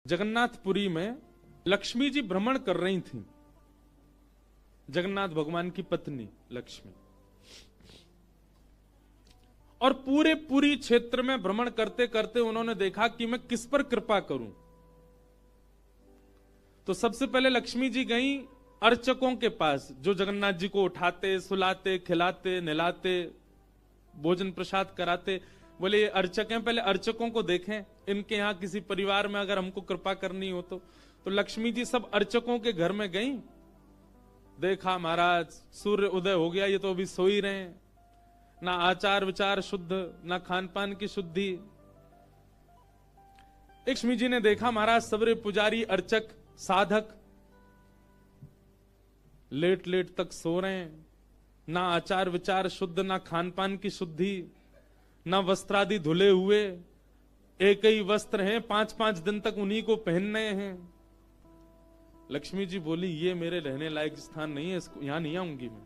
जगन्नाथपुरी में लक्ष्मी जी भ्रमण कर रही थीं। जगन्नाथ भगवान की पत्नी लक्ष्मी, और पूरे पूरी क्षेत्र में भ्रमण करते करते उन्होंने देखा कि मैं किस पर कृपा करूं। तो सबसे पहले लक्ष्मी जी गई अर्चकों के पास, जो जगन्नाथ जी को उठाते, सुलाते, खिलाते, नहलाते, भोजन प्रसाद कराते। बोले ये अर्चक हैं, पहले अर्चकों को देखें, इनके यहां किसी परिवार में अगर हमको कृपा करनी हो तो लक्ष्मी जी सब अर्चकों के घर में गई। देखा महाराज सूर्य उदय हो गया, ये तो अभी सो ही रहे हैं, ना आचार विचार शुद्ध, ना खान पान की शुद्धि। लक्ष्मी जी ने देखा महाराज सबरे पुजारी, अर्चक, साधक लेट लेट तक सो रहे हैं, ना आचार विचार शुद्ध, ना खान पान की शुद्धि, ना वस्त्रादि धुले हुए, एक ही वस्त्र हैं, 5-5 दिन तक उन्हीं को पहनने हैं। लक्ष्मी जी बोली ये मेरे रहने लायक स्थान नहीं है, इसको यहां नहीं आऊंगी मैं।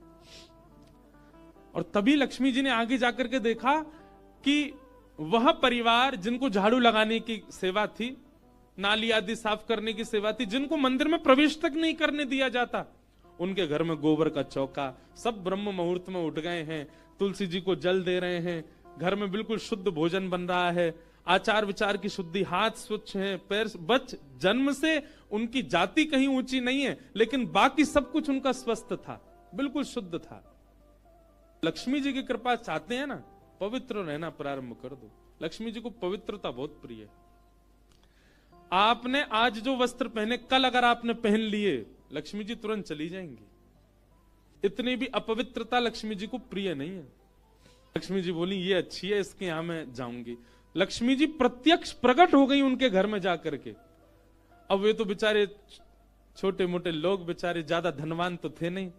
और तभी लक्ष्मी जी ने आगे जाकर के देखा कि वह परिवार जिनको झाड़ू लगाने की सेवा थी, नाली आदि साफ करने की सेवा थी, जिनको मंदिर में प्रवेश तक नहीं करने दिया जाता, उनके घर में गोबर का चौका, सब ब्रह्म मुहूर्त में उठ गए हैं, तुलसी जी को जल दे रहे हैं, घर में बिल्कुल शुद्ध भोजन बन रहा है, आचार विचार की शुद्धि, हाथ स्वच्छ हैं, पैर बच, जन्म से उनकी जाति कहीं ऊंची नहीं है, लेकिन बाकी सब कुछ उनका स्वस्थ था, बिल्कुल शुद्ध था। लक्ष्मी जी की कृपा चाहते हैं ना, पवित्र रहना प्रारंभ कर दो। लक्ष्मी जी को पवित्रता बहुत प्रिय है। आपने आज जो वस्त्र पहने, कल अगर आपने पहन लिए, लक्ष्मी जी तुरंत चली जाएंगी। इतनी भी अपवित्रता लक्ष्मी जी को प्रिय नहीं है। लक्ष्मी जी बोली ये अच्छी है, इसके यहां मैं जाऊंगी। लक्ष्मी जी प्रत्यक्ष प्रकट हो गई उनके घर में जाकर के। अब वे तो बेचारे छोटे मोटे लोग, बेचारे ज्यादा धनवान तो थे नहीं।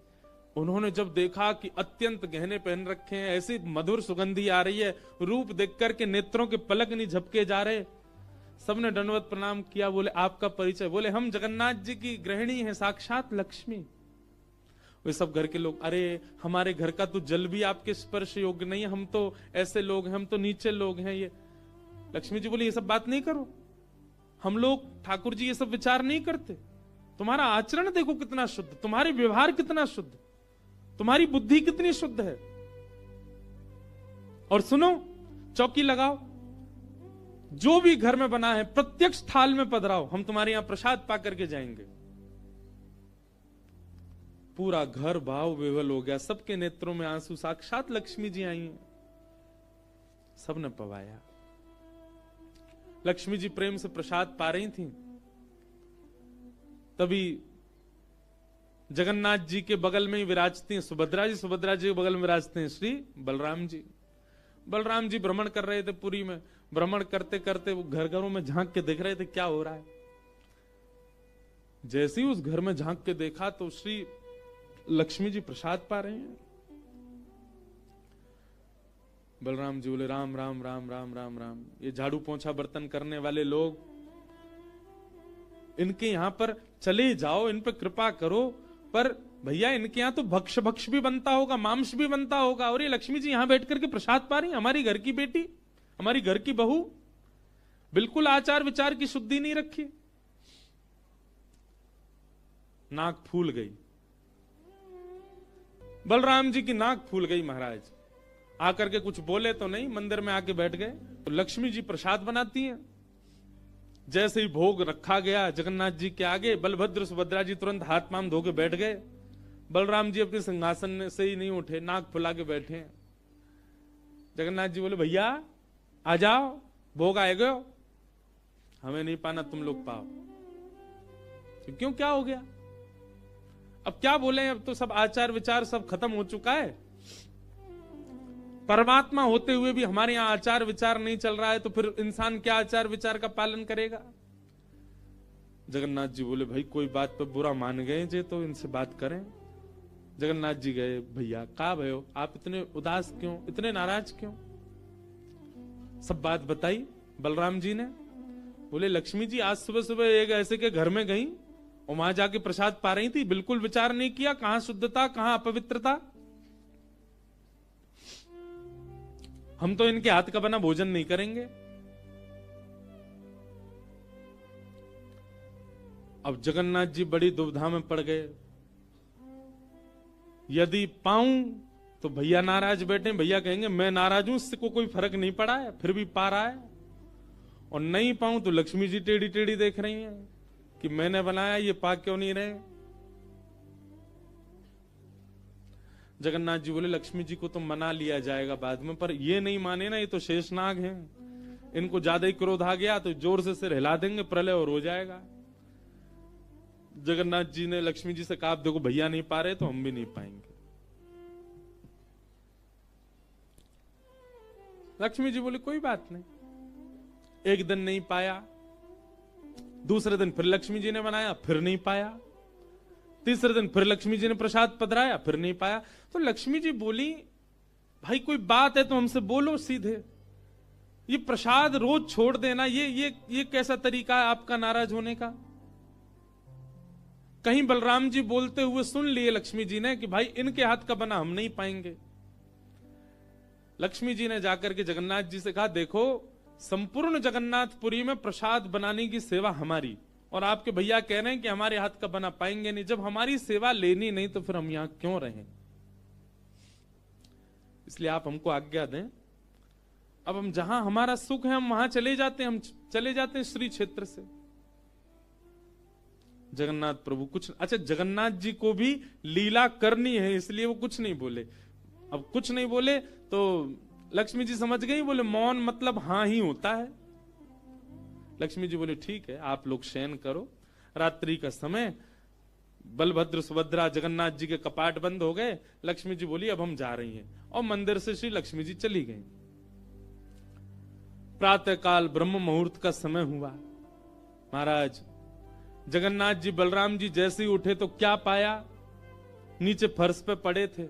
उन्होंने जब देखा कि अत्यंत गहने पहन रखे हैं, ऐसी मधुर सुगंधी आ रही है, रूप देख करके नेत्रों के पलक नहीं झपके जा रहे, सबने दंडवत प्रणाम किया। बोले आपका परिचय? बोले हम जगन्नाथ जी की गृहिणी हैं, साक्षात लक्ष्मी। वे सब घर के लोग, अरे हमारे घर का तो जल भी आपके स्पर्श योग्य नहीं है, हम तो ऐसे लोग हैं, हम तो नीचे लोग हैं। ये लक्ष्मी जी बोली ये सब बात नहीं करो, हम लोग ठाकुर जी ये सब विचार नहीं करते। तुम्हारा आचरण देखो कितना शुद्ध, तुम्हारे व्यवहार कितना शुद्ध, तुम्हारी बुद्धि कितनी शुद्ध है। और सुनो, चौकी लगाओ, जो भी घर में बना है प्रत्यक्ष थाल में पधराओ, हम तुम्हारे यहां प्रसाद पा करके जाएंगे। पूरा घर भाव विवल हो गया, सबके नेत्रों में आंसू, साक्षात लक्ष्मी जी आई हैं। सबने पवाया। लक्ष्मी जी प्रेम से प्रसाद पा रही थीं। तभी जगन्नाथ जी के बगल में ही विराजती हैं सुभद्रा जी, सुभद्रा जी के बगल में विराजते हैं श्री बलराम जी। बलराम जी भ्रमण कर रहे थे पुरी में। भ्रमण करते करते वो घर घरों में झांक के देख रहे थे क्या हो रहा है। जैसे ही उस घर में झांक के देखा तो श्री लक्ष्मी जी प्रसाद पा रहे हैं। बलराम जी बोले राम राम राम राम राम राम, ये झाड़ू पोंछा बर्तन करने वाले लोग, इनके यहां पर चले जाओ, इन पर कृपा करो, पर भैया इनके यहां तो भक्ष भक्ष भी बनता होगा, मांस भी बनता होगा, और ये लक्ष्मी जी यहां बैठ करके प्रसाद पा रही, हमारी घर की बेटी, हमारी घर की बहू, बिल्कुल आचार विचार की शुद्धि नहीं रखी। नाक फूल गई, बलराम जी की नाक फूल गई। महाराज आकर के कुछ बोले तो नहीं, मंदिर में आके बैठ गए। तो लक्ष्मी जी प्रसाद बनाती हैं। जैसे ही भोग रखा गया जगन्नाथ जी के आगे, बलभद्र सुभद्रा जी तुरंत हाथ पांव धो के बैठ गए। बलराम जी अपने सिंहासन से ही नहीं उठे, नाक फुला के बैठे। जगन्नाथ जी बोले भैया आ जाओ, भोग आएगा, हमें नहीं पाना, तुम लोग पाओ। क्यों, क्या हो गया? अब क्या बोले, अब तो सब आचार विचार सब खत्म हो चुका है। परमात्मा होते हुए भी हमारे यहां आचार विचार नहीं चल रहा है, तो फिर इंसान क्या आचार विचार का पालन करेगा? जगन्नाथ जी बोले भाई कोई बात पर बुरा मान गए जे, तो इनसे बात करें। जगन्नाथ जी गए, भैया कहा भयो, आप इतने उदास क्यों, इतने नाराज क्यों? सब बात बताई बलराम जी ने। बोले लक्ष्मी जी आज सुबह सुबह एक ऐसे के घर में गई और वहां जाके प्रसाद पा रही थी, बिल्कुल विचार नहीं किया, कहां शुद्धता कहां अपवित्रता। हम तो इनके हाथ का बना भोजन नहीं करेंगे। अब जगन्नाथ जी बड़ी दुविधा में पड़ गए। यदि पाऊं तो भैया नाराज बैठे, भैया कहेंगे मैं नाराज हूं, इससे को कोई फर्क नहीं पड़ा है, फिर भी पा रहा है। और नहीं पाऊं तो लक्ष्मी जी टेढ़ी टेढ़ी देख रही हैं कि मैंने बनाया, ये पा क्यों नहीं रहे। जगन्नाथ जी बोले लक्ष्मी जी को तो मना लिया जाएगा बाद में, पर ये नहीं माने ना, ये तो शेषनाग हैं, इनको ज्यादा ही क्रोध आ गया तो जोर से सिर हिला देंगे, प्रलय और हो जाएगा। जगन्नाथ जी ने लक्ष्मी जी से कहा देखो भैया नहीं पा रहे तो हम भी नहीं पाएंगे। लक्ष्मी जी बोले कोई बात नहीं। एक दिन नहीं पाया, दूसरे दिन फिर लक्ष्मी जी ने बनाया, फिर नहीं पाया, तीसरे दिन फिर लक्ष्मी जी ने प्रसाद पधराया, फिर नहीं पाया। तो लक्ष्मी जी बोली भाई कोई बात है तो हमसे बोलो सीधे, ये प्रसाद रोज छोड़ देना ये कैसा तरीका है आपका नाराज होने का। कहीं बलराम जी बोलते हुए सुन लिए लक्ष्मी जी ने कि भाई इनके हाथ का बना हम नहीं पाएंगे। लक्ष्मी जी ने जाकर के जगन्नाथ जी से कहा देखो संपूर्ण जगन्नाथपुरी में प्रसाद बनाने की सेवा हमारी, और आपके भैया कह रहे हैं कि हमारे हाथ का बना पाएंगे नहीं। जब हमारी सेवा लेनी नहीं तो फिर हम यहां क्यों रहें, इसलिए आप हमको आज्ञा दें। अब हम जहां हमारा सुख है हम वहां चले जाते हैं, हम चले जाते हैं श्री क्षेत्र से। जगन्नाथ प्रभु कुछ, अच्छा जगन्नाथ जी को भी लीला करनी है इसलिए वो कुछ नहीं बोले। अब कुछ नहीं बोले तो लक्ष्मी जी समझ गई, बोले मौन मतलब हां ही होता है। लक्ष्मी जी बोले ठीक है आप लोग शयन करो, रात्रि का समय, बलभद्र सुभद्रा जगन्नाथ जी के कपाट बंद हो गए। लक्ष्मी जी बोली अब हम जा रही हैं, और मंदिर से श्री लक्ष्मी जी चली गई। प्रातः काल ब्रह्म मुहूर्त का समय हुआ। महाराज जगन्नाथ जी बलराम जी जैसे ही उठे तो क्या पाया, नीचे फर्श पे पड़े थे।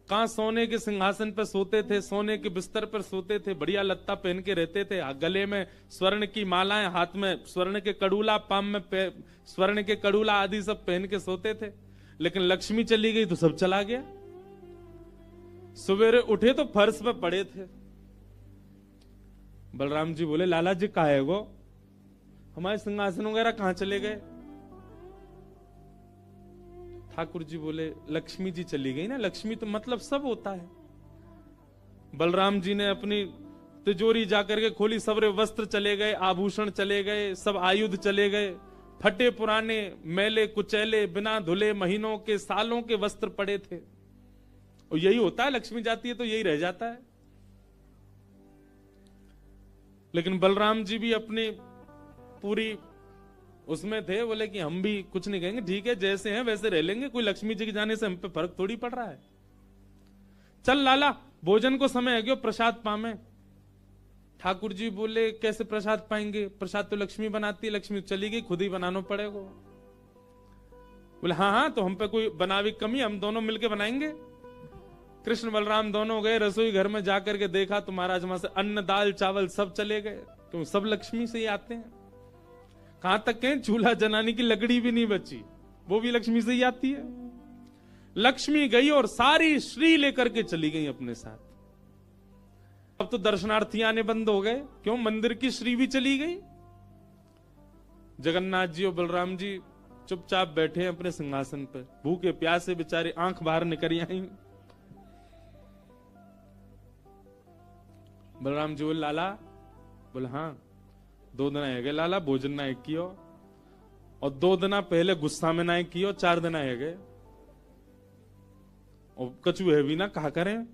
कहां सोने के सिंहासन पर सोते थे, सोने के बिस्तर पर सोते थे, बढ़िया लत्ता पहन के रहते थे, गले में स्वर्ण की मालाएं, हाथ में स्वर्ण के कड़ूला, पाम में स्वर्ण के कड़ूला आदि सब पहन के सोते थे। लेकिन लक्ष्मी चली गई तो सब चला गया। सवेरे उठे तो फर्श पे पड़े थे। बलराम जी बोले लाला जी कहा है वो, हमारे सिंहासन वगैरह कहां चले गए। ठाकुर जी बोले लक्ष्मी जी चली गई ना, लक्ष्मी तो मतलब सब होता है। बलराम जी ने अपनी तिजोरी जाकर के खोली, सबरे वस्त्र चले गए, आभूषण चले गए, सब आयुध चले गए, फटे पुराने मैले कुचैले बिना धुले महीनों के सालों के वस्त्र पड़े थे। और यही होता है, लक्ष्मी जाती है तो यही रह जाता है। लेकिन बलराम जी भी अपनी पूरी उसमें थे, बोले कि हम भी कुछ नहीं कहेंगे, ठीक है जैसे हैं वैसे रह लेंगे, कोई लक्ष्मी जी के जाने से हम पे फर्क थोड़ी पड़ रहा है। चल लाला भोजन को समय है गयो, प्रसाद पामे। ठाकुर जी बोले कैसे प्रसाद पाएंगे, प्रसाद तो लक्ष्मी बनाती है, लक्ष्मी चली गई, खुद ही बनाना पड़ेगा। बोले हाँ हाँ तो हम पे कोई बनावी कमी, हम दोनों मिलके बनाएंगे। कृष्ण बलराम दोनों गए रसोई घर में, जाकर के देखा तो महाराज वहां से अन्न दाल चावल सब चले गए, क्यों सब लक्ष्मी से ही आते हैं। कहां तक कहें चूल्हा जलाने की लकड़ी भी नहीं बची, वो भी लक्ष्मी से ही आती है। लक्ष्मी गई और सारी श्री लेकर के चली गई अपने साथ। अब तो दर्शनार्थी आने बंद हो गए, क्यों मंदिर की श्री भी चली गई। जगन्नाथ जी और बलराम जी चुपचाप बैठे हैं अपने सिंहासन पर, भूखे प्यासे बेचारे आंख बाहर निकल आई। बलराम जी बोले लाला, बोले हाँ 2 दिन है गए लाला, भोजन ना कियो, और 2 दिन पहले गुस्सा में ना कियो, 4 दिन है गए, और कछु है भी ना कहा करें।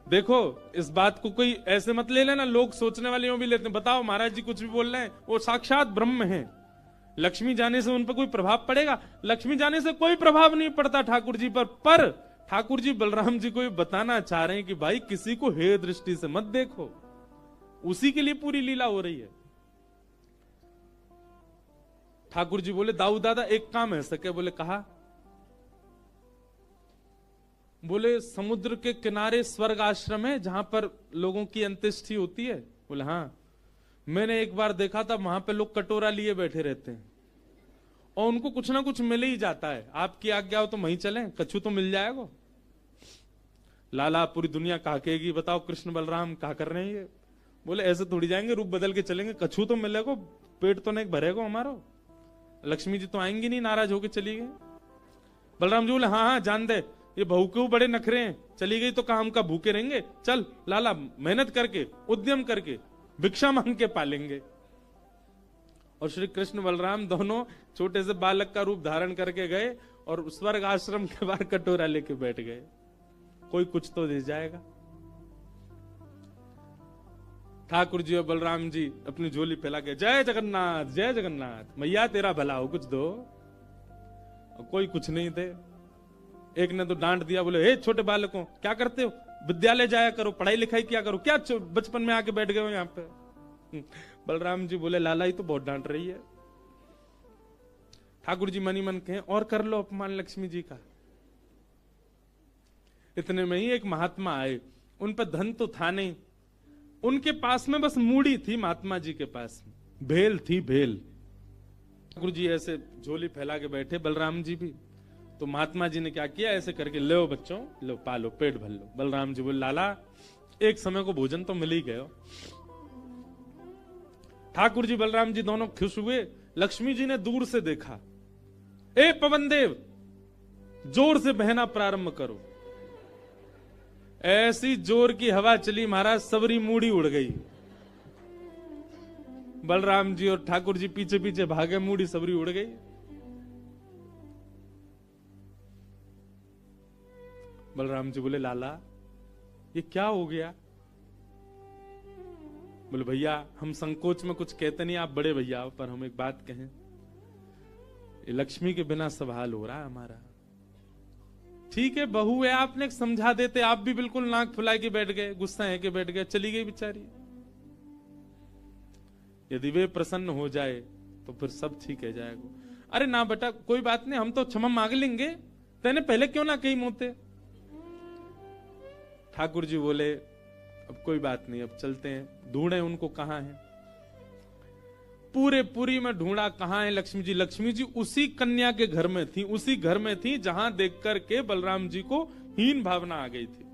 देखो इस बात को कोई ऐसे मत ले लेना, लोग सोचने वाले भी लेते हैं, बताओ महाराज जी कुछ भी बोल रहे हैं, वो साक्षात ब्रह्म है। लक्ष्मी जाने से उन पर कोई प्रभाव पड़ेगा? लक्ष्मी जाने से कोई प्रभाव नहीं पड़ता ठाकुर जी पर ठाकुर जी बलराम जी को बताना चाह रहे हैं कि भाई किसी को हेय दृष्टि से मत देखो, उसी के लिए पूरी लीला हो रही है। ठाकुर जी बोले दाऊ दादा एक काम है सके, बोले कहा, बोले समुद्र के किनारे स्वर्ग आश्रम है जहां पर लोगों की अंत्येष्टि होती है। बोले हाँ, मैंने एक बार देखा था वहां पे लोग कटोरा लिए बैठे रहते हैं और उनको कुछ ना कुछ मिल ही जाता है, आपकी आज्ञा हो तो वहीं चलें, कछु तो मिल जाएगा। लाला पूरी दुनिया कहा कहेगी बताओ कृष्ण बलराम कहा कर रहे हैं ये। बोले ऐसे थोड़ी जाएंगे, रूप बदल के चलेंगे, कछु तो मिलेगा, पेट तो नहीं भरेगा हमारा। लक्ष्मी जी तो आएंगी नहीं, नाराज होके चली गई। बलराम जी बोले हाँ हाँ जान दे, ये बहू के बड़े नखरे हैं, चली गई तो कहा हम का भूखे रहेंगे, चल लाला मेहनत करके उद्यम करके भिक्षा मांग के पालेंगे। और श्री कृष्ण बलराम दोनों छोटे से बालक का रूप धारण करके गए और स्वर्ग आश्रम के बाहर कटोरा लेके बैठ गए, कोई कुछ तो दे जाएगा। ठाकुर जी और बलराम जी अपनी झोली फैला के जय जगन्नाथ मैया तेरा भला हो, कुछ दो। और कोई कुछ नहीं थे। एक ने तो डांट दिया, बोले हे छोटे बालकों क्या करते हो, विद्यालय जाया करो, पढ़ाई लिखाई किया करो, क्या बचपन में आके बैठ गए हो यहाँ पे। बलराम जी बोले लाला ही तो बहुत डांट रही है। ठाकुर जी मनी मन कहें और कर लो अपमान लक्ष्मी जी का। इतने में ही एक महात्मा आए, उन पर धन तो था नहीं, उनके पास में बस मूड़ी थी, महात्मा जी के पास भेल थी, भेल। ठाकुर जी ऐसे झोली फैला के बैठे, बलराम जी भी। तो महात्मा जी ने क्या किया, ऐसे करके लो बच्चों, लो पालो, पेट भर लो। बलराम जी बोले लाला एक समय को भोजन तो मिल ही गया। ठाकुर जी बलराम जी दोनों खुश हुए। लक्ष्मी जी ने दूर से देखा, ए पवन देव जोर से बहना प्रारंभ करो। ऐसी जोर की हवा चली महाराज, सबरी मूड़ी उड़ गई। बलराम जी और ठाकुर जी पीछे पीछे भागे, मूड़ी सबरी उड़ गई। बलराम जी बोले लाला ये क्या हो गया। बोले भैया हम संकोच में कुछ कहते नहीं, आप बड़े भैया, पर हम एक बात कहें, ये लक्ष्मी के बिना सब हाल हो रहा है हमारा। ठीक है बहू है, आपने समझा देते, आप भी बिल्कुल नाक फुला के बैठ गए, गुस्सा है के बैठ गए, चली गई बेचारी। यदि वे प्रसन्न हो जाए तो फिर सब ठीक है जाएगा। अरे ना बेटा कोई बात नहीं, हम तो क्षमा मांग लेंगे, तेने पहले क्यों ना कही मोते। ठाकुर जी बोले अब कोई बात नहीं, अब चलते हैं, ढूंढे उनको कहां है। पूरे पुरी में ढूंढा, कहां है लक्ष्मी जी। लक्ष्मी जी उसी कन्या के घर में थी, उसी घर में थी जहां देख करके बलराम जी को हीन भावना आ गई थी।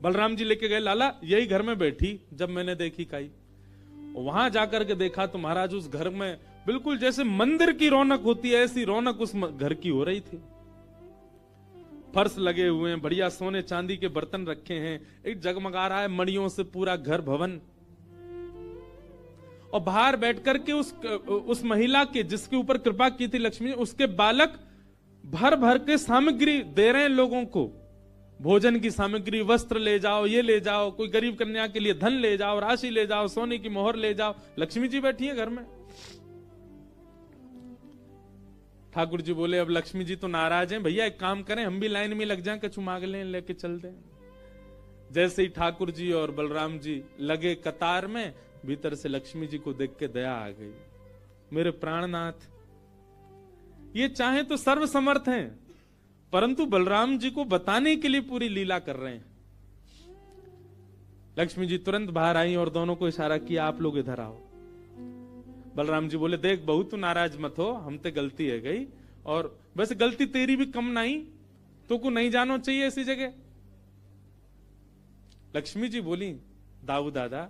बलराम जी लेके गए, लाला यही घर में बैठी जब मैंने देखी काई। वहां जाकर के देखा तो महाराज उस घर में बिल्कुल जैसे मंदिर की रौनक होती है, ऐसी रौनक उस घर की हो रही थी। फर्श लगे हुए हैं, बढ़िया सोने चांदी के बर्तन रखे हैं, एक जगमगा रहा है मणियों से पूरा घर भवन। और बाहर बैठ करके उस महिला के जिसके ऊपर कृपा की थी लक्ष्मी, उसके बालक भर भर के सामग्री दे रहे हैं लोगों को, भोजन की सामग्री, वस्त्र ले जाओ, ये ले जाओ, कोई गरीब कन्या के लिए धन ले जाओ, राशि ले जाओ, सोने की मोहर ले जाओ। लक्ष्मी जी बैठी है घर में। ठाकुर जी बोले अब लक्ष्मी जी तो नाराज हैं, भैया एक काम करें, हम भी लाइन में लग जाएं, कछु मांग लें, लेके चल दें। जैसे ही ठाकुर जी और बलराम जी लगे कतार में, भीतर से लक्ष्मी जी को देख के दया आ गई। मेरे प्राणनाथ ये चाहे तो सर्वसमर्थ हैं, परंतु बलराम जी को बताने के लिए पूरी लीला कर रहे हैं। लक्ष्मी जी तुरंत बाहर आई और दोनों को इशारा किया, आप लोग इधर आओ। बलराम जी बोले देख बहू तू नाराज मत हो, हम ते गलती है गई, और वैसे गलती तेरी भी कम नहीं, तो को नहीं जानो चाहिए ऐसी जगह। लक्ष्मी जी बोली दाऊ दादा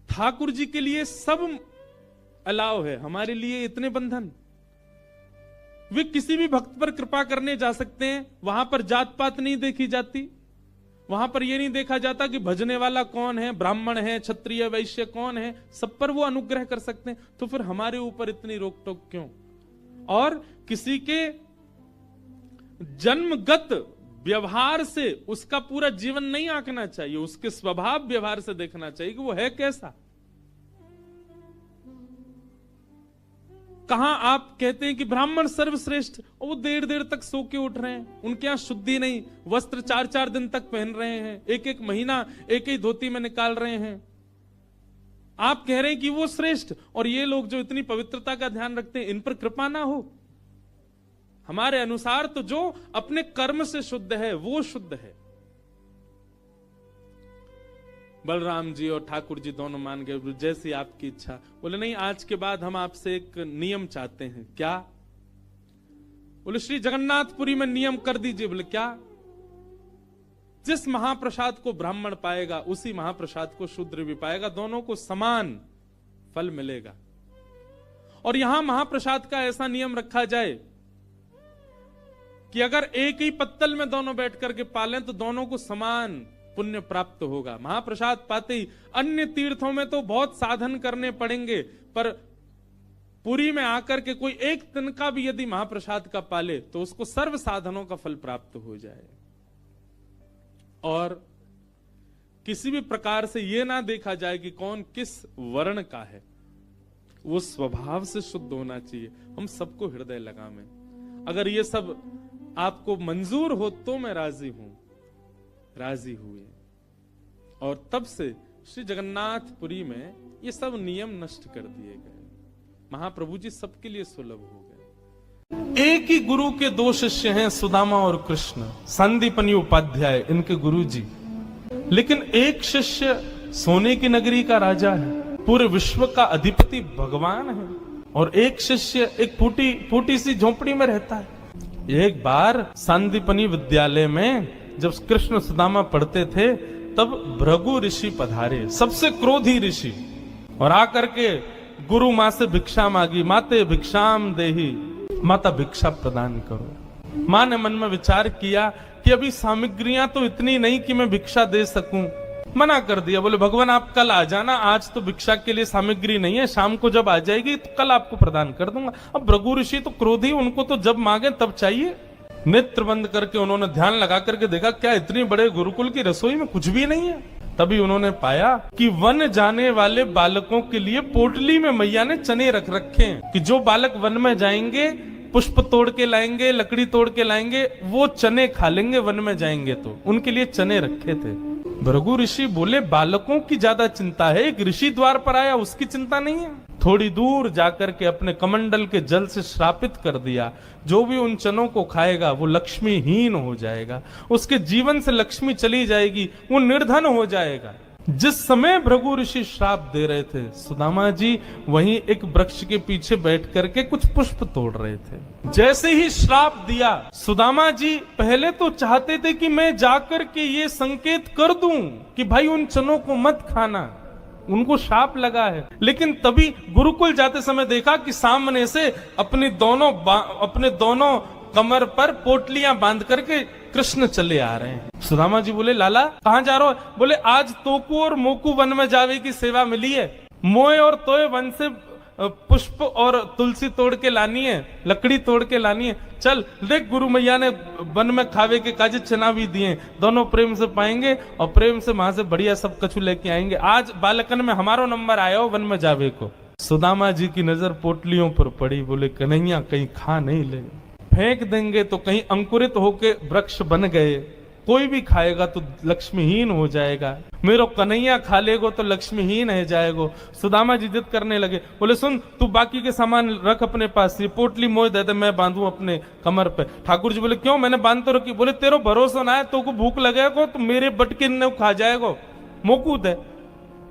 ठाकुर जी के लिए सब अलाव है, हमारे लिए इतने बंधन। वे किसी भी भक्त पर कृपा करने जा सकते हैं, वहां पर जात पात नहीं देखी जाती, वहां पर यह नहीं देखा जाता कि भजने वाला कौन है, ब्राह्मण है, क्षत्रिय, वैश्य कौन है, सब पर वो अनुग्रह कर सकते हैं। तो फिर हमारे ऊपर इतनी रोक टोक क्यों। और किसी के जन्मगत व्यवहार से उसका पूरा जीवन नहीं आंकना चाहिए, उसके स्वभाव व्यवहार से देखना चाहिए कि वो है कैसा। कहां आप कहते हैं कि ब्राह्मण सर्वश्रेष्ठ, और वो देर देर तक सो के उठ रहे हैं, उनके यहां शुद्धि नहीं, वस्त्र 4-4 दिन तक पहन रहे हैं, एक महीना एक ही धोती में निकाल रहे हैं। आप कह रहे हैं कि वो श्रेष्ठ, और ये लोग जो इतनी पवित्रता का ध्यान रखते हैं, इन पर कृपा ना हो। हमारे अनुसार तो जो अपने कर्म से शुद्ध है वो शुद्ध है। बलराम जी और ठाकुर जी दोनों मान गए, जैसी आपकी इच्छा। बोले नहीं, आज के बाद हम आपसे एक नियम चाहते हैं। क्या? बोले श्री जगन्नाथपुरी में नियम कर दीजिए। बोले क्या? जिस महाप्रसाद को ब्राह्मण पाएगा उसी महाप्रसाद को शूद्र भी पाएगा, दोनों को समान फल मिलेगा। और यहां महाप्रसाद का ऐसा नियम रखा जाए कि अगर एक ही पत्तल में दोनों बैठ करके पालें तो दोनों को समान पुण्य प्राप्त होगा। महाप्रसाद पाते ही, अन्य तीर्थों में तो बहुत साधन करने पड़ेंगे, पर पुरी में आकर के कोई एक तिनका भी यदि महाप्रसाद का पाले तो उसको सर्व साधनों का फल प्राप्त हो जाए। और किसी भी प्रकार से यह ना देखा जाए कि कौन किस वर्ण का है, वो स्वभाव से शुद्ध होना चाहिए। हम सबको हृदय लगावे। अगर ये सब आपको मंजूर हो तो मैं राजी हूं। राजी हुए और तब से श्री जगन्नाथपुरी में ये सब नियम नष्ट कर दिए गए। महाप्रभु जी सबके लिए सुलभ हो गए। एक ही गुरु के दो शिष्य हैं, सुदामा और कृष्ण, संदीपनी उपाध्याय इनके गुरु जी। लेकिन एक शिष्य सोने की नगरी का राजा है, पूरे विश्व का अधिपति भगवान है, और एक शिष्य एक फूटी सी झोपड़ी में रहता है। एक बार संदीपनी विद्यालय में जब कृष्ण सुदामा पढ़ते थे तब भृगु ऋषि पधारे, सबसे क्रोधी ऋषि, और आकर के गुरु मां से भिक्षा मांगी। माते भिक्षाम देही, माता भिक्षा प्रदान करो। मां ने मन में विचार किया कि अभी सामग्रियां तो इतनी नहीं कि मैं भिक्षा दे सकूं। मना कर दिया, बोले भगवान आप कल आ जाना, आज तो भिक्षा के लिए सामग्री नहीं है, शाम को जब आ जाएगी तो कल आपको प्रदान कर दूंगा। अब भृगु ऋषि तो क्रोधी, उनको तो जब मांगे तब चाहिए। नेत्र बंद करके उन्होंने ध्यान लगा करके देखा, क्या इतनी बड़े गुरुकुल की रसोई में कुछ भी नहीं है। तभी उन्होंने पाया कि वन जाने वाले बालकों के लिए पोटली में मैया ने चने रख रखे हैं कि जो बालक वन में जाएंगे, पुष्प तोड़ के लाएंगे, लकड़ी तोड़ के लाएंगे, वो चने खा लेंगे वन में जाएंगे तो। उनके लिए चने रखे थे। भृगु ऋषि बोले बालकों की ज्यादा चिंता है, एक ऋषि द्वार पर आया उसकी चिंता नहीं है। थोड़ी दूर जाकर के अपने कमंडल के जल से श्रापित कर दिया, जो भी उन चनों को खाएगा वो लक्ष्मीहीन हो जाएगा, उसके जीवन से लक्ष्मी चली जाएगी, वो निर्धन हो जाएगा। जिस समय भृगु ऋषि श्राप दे रहे थे, सुदामा जी वहीं एक वृक्ष के पीछे बैठ करके कुछ पुष्प तोड़ रहे थे। जैसे ही श्राप दिया, सुदामा जी पहले तो चाहते थे कि मैं जाकर के ये संकेत कर दूं कि भाई उन चनों को मत खाना, उनको शाप लगा है। लेकिन तभी गुरुकुल जाते समय देखा कि सामने से अपने दोनों कमर पर पोटलियां बांध करके कृष्ण चले आ रहे हैं। सुदामा जी बोले लाला कहां जा रहे हो? बोले आज तोकू और मोकू वन में जावे की सेवा मिली है, मोए और तोए वन से पुष्प और तुलसी तोड़ के लानी है, लकड़ी तोड़ के लानी है। चल देख, गुरु मैया ने वन में खावे के काजे चना भी दिए, दोनों प्रेम से पाएंगे और प्रेम से वहां से बढ़िया सब कछु लेके आएंगे। आज बालकन में हमारो नंबर आया हो वन में जावे को। सुदामा जी की नजर पोटलियों पर पड़ी, बोले कन्हैया कहीं खा नहीं ले, फेंक देंगे तो कहीं अंकुरित होके वृक्ष बन गए, कोई भी खाएगा तो लक्ष्मीहीन हो जाएगा, मेरो कन्हैया खा लेगो तो लक्ष्मीहीन है जाएगो। सुदामा जी जिद करने लगे, बोले सुन तू बाकी के सामान रख अपने पास, ये पोटली मोह दे दे मैं बांधू अपने कमर पे। ठाकुर जी बोले क्यों, मैंने बांध तो रखी। बोले तेरो भरोसा ना है, तो को भूख लगेगा तो मेरे बटके ने खा जाएगो, मोकूद है,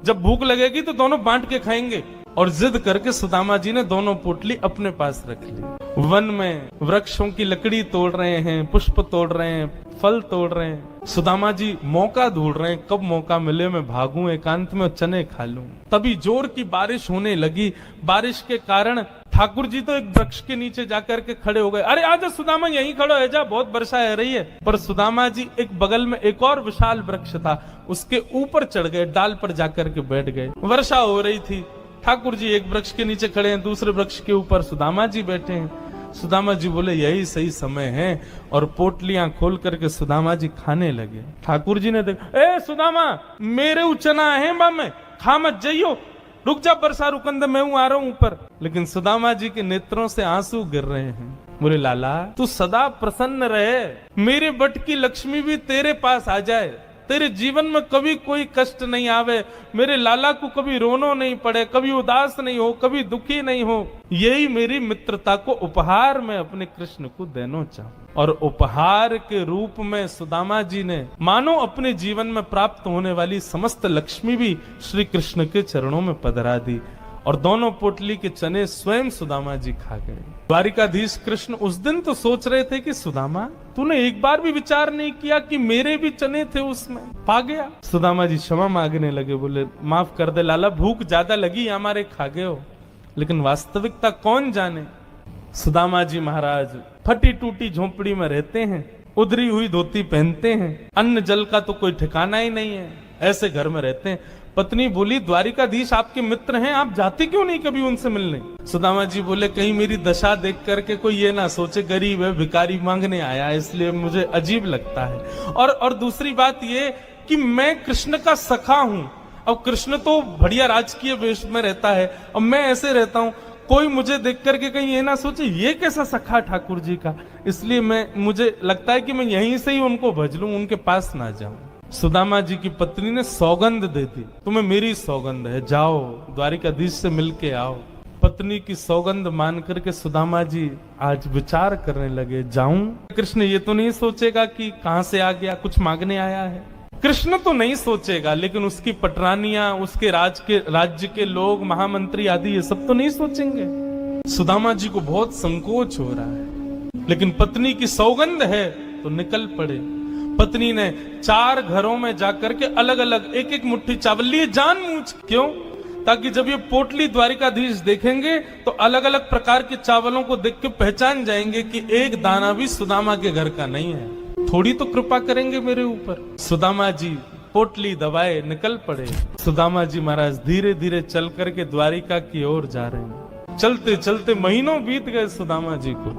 जब भूख लगेगी तो दोनों बांट के खाएंगे। और जिद करके सुदामा जी ने दोनों पोटली अपने पास रख ली। वन में वृक्षों की लकड़ी तोड़ रहे हैं, पुष्प तोड़ रहे हैं, फल तोड़ रहे हैं। सुदामा जी मौका ढूंढ रहे हैं, कब मौका मिले मैं भागूं एकांत में चने खा लूं। तभी जोर की बारिश होने लगी। बारिश के कारण ठाकुर जी तो एक वृक्ष के नीचे जाकर के खड़े हो गए। अरे आजा सुदामा यहीं खड़ो है जा, बहुत वर्षा हो रही है। पर सुदामा जी एक बगल में एक और विशाल वृक्ष था, उसके ऊपर चढ़ गए, डाल पर जाकर के बैठ गए। वर्षा हो रही थी, ठाकुर जी एक वृक्ष के नीचे खड़े हैं, दूसरे वृक्ष के ऊपर सुदामा जी बैठे हैं। सुदामा जी बोले यही सही समय है, और पोटलियां खोल करके सुदामा जी खाने लगे। ठाकुर जी ने देखा, ए सुदामा मेरे उचना है बा में, खा मत जाइयो, रुक जा वर्षा रुकंद मैं हूं आ रहा हूं ऊपर। लेकिन सुदामा जी के नेत्रों से आंसू गिर रहे हैं। बोले लाला तू सदा प्रसन्न रहे, मेरे बट की लक्ष्मी भी तेरे पास आ जाए, तेरे जीवन में कभी कोई कष्ट नहीं आवे, मेरे लाला को कभी रोनो नहीं पड़े, कभी उदास नहीं हो, कभी दुखी नहीं हो। यही मेरी मित्रता को उपहार में अपने कृष्ण को देना चाहूं। और उपहार के रूप में सुदामा जी ने मानो अपने जीवन में प्राप्त होने वाली समस्त लक्ष्मी भी श्री कृष्ण के चरणों में पधरा दी। और दोनों पोटली के चने स्वयं सुदामा जी खा गए। द्वारिकाधीश कृष्ण उस दिन तो सोच रहे थे कि सुदामा तूने एक बार भी विचार नहीं किया कि मेरे भी चने थे उसमें, पा गया। सुदामा जी क्षमा मांगने लगे, बोले माफ कर दे लाला, भूख ज्यादा लगी हमारे, खा गए हो, लेकिन वास्तविकता कौन जाने। सुदामा जी महाराज फटी टूटी झोपड़ी में रहते हैं, उधरी हुई धोती पहनते हैं, अन्न जल का तो कोई ठिकाना ही नहीं है, ऐसे घर में रहते हैं। पत्नी बोली द्वारिकाधीश आपके मित्र हैं, आप जाते क्यों नहीं कभी उनसे मिलने। सुदामा जी बोले कहीं मेरी दशा देख करके कोई ये ना सोचे गरीब है, भिखारी मांगने आया, इसलिए मुझे अजीब लगता है। और दूसरी बात ये कि मैं कृष्ण का सखा हूं, अब कृष्ण तो बढ़िया राजकीय वेश में रहता है, अब मैं ऐसे रहता हूं, कोई मुझे देख करके कहीं ये ना सोचे ये कैसा सखा ठाकुर जी का, इसलिए मुझे लगता है कि मैं यहीं से ही उनको भज लूं, उनके पास ना जाऊं। सुदामा जी की पत्नी ने सौगंध दे दी, तुम्हें मेरी सौगंध है, जाओ द्वारिकाधीश से मिलके आओ। पत्नी की सौगंध मान करके सुदामा जी आज विचार करने लगे, जाऊं? कृष्ण ये तो नहीं सोचेगा कि कहां से आ गया, कुछ मांगने आया है। कृष्ण तो नहीं सोचेगा, लेकिन उसकी पटरानियां, उसके राज्य के लोग, महामंत्री आदि ये सब तो नहीं सोचेंगे। सुदामा जी को बहुत संकोच हो रहा है, लेकिन पत्नी की सौगंध है तो निकल पड़े। पत्नी ने 4 घरों में जाकर के अलग अलग एक एक मुट्ठी चावल लिए, जानबूझ, क्यों? ताकि जब ये पोटली द्वारिकाधीश देखेंगे तो अलग अलग प्रकार के चावलों को देख के पहचान जाएंगे कि एक दाना भी सुदामा के घर का नहीं है, थोड़ी तो कृपा करेंगे मेरे ऊपर। सुदामा जी पोटली दबाए निकल पड़े। सुदामा जी महाराज धीरे धीरे चल करके द्वारिका की ओर जा रहे हैं। चलते चलते महीनों बीत गए सुदामा जी को।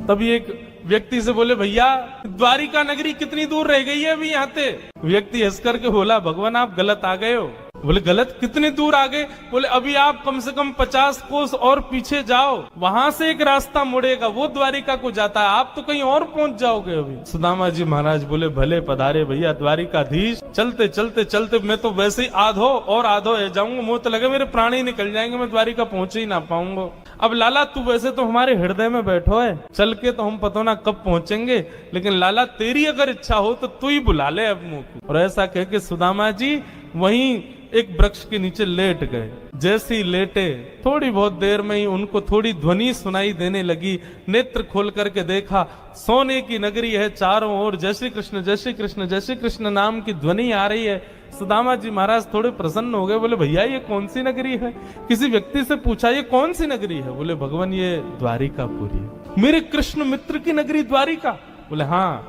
तभी एक व्यक्ति से बोले भैया द्वारिका नगरी कितनी दूर रह गई है अभी यहाँ से। व्यक्ति हंस करके बोला भगवान आप गलत आ गए हो। बोले गलत, कितनी दूर आ गए? बोले अभी आप कम से कम 50 कोस और पीछे जाओ, वहां से एक रास्ता मुड़ेगा, वो द्वारिका को जाता है, आप तो कहीं और पहुंच जाओगे अभी। सुदामा जी महाराज बोले भले पधारे भैया द्वारिकाधीश। चलते चलते चलते मैं तो वैसे ही आधो जाऊंगा, मुंह तो लगे मेरे प्राण ही निकल जाएंगे, मैं द्वारिका पहुंच ही ना पाऊंगा। अब लाला तू वैसे तो हमारे हृदय में बैठो है, चल के तो हम पता ना कब पहुंचेंगे, लेकिन लाला तेरी अगर इच्छा हो तो तू ही बुला ले अब मुंह को। और ऐसा कह के सुदामा जी वहीं एक वृक्ष के नीचे लेट गए। जैसे ही लेटे थोड़ी बहुत देर में ही उनको थोड़ी ध्वनि सुनाई देने लगी। नेत्र खोल करके देखा, सोने की नगरी है, चारों ओर जय श्री कृष्ण जय श्री कृष्ण जय श्री कृष्ण नाम की ध्वनि आ रही है। सुदामा जी महाराज थोड़े प्रसन्न हो गए, बोले भैया ये कौन सी नगरी है? किसी व्यक्ति से पूछा ये कौन सी नगरी है? बोले भगवान ये द्वारिकापुरी है। मेरे कृष्ण मित्र की नगरी द्वारिका? बोले हाँ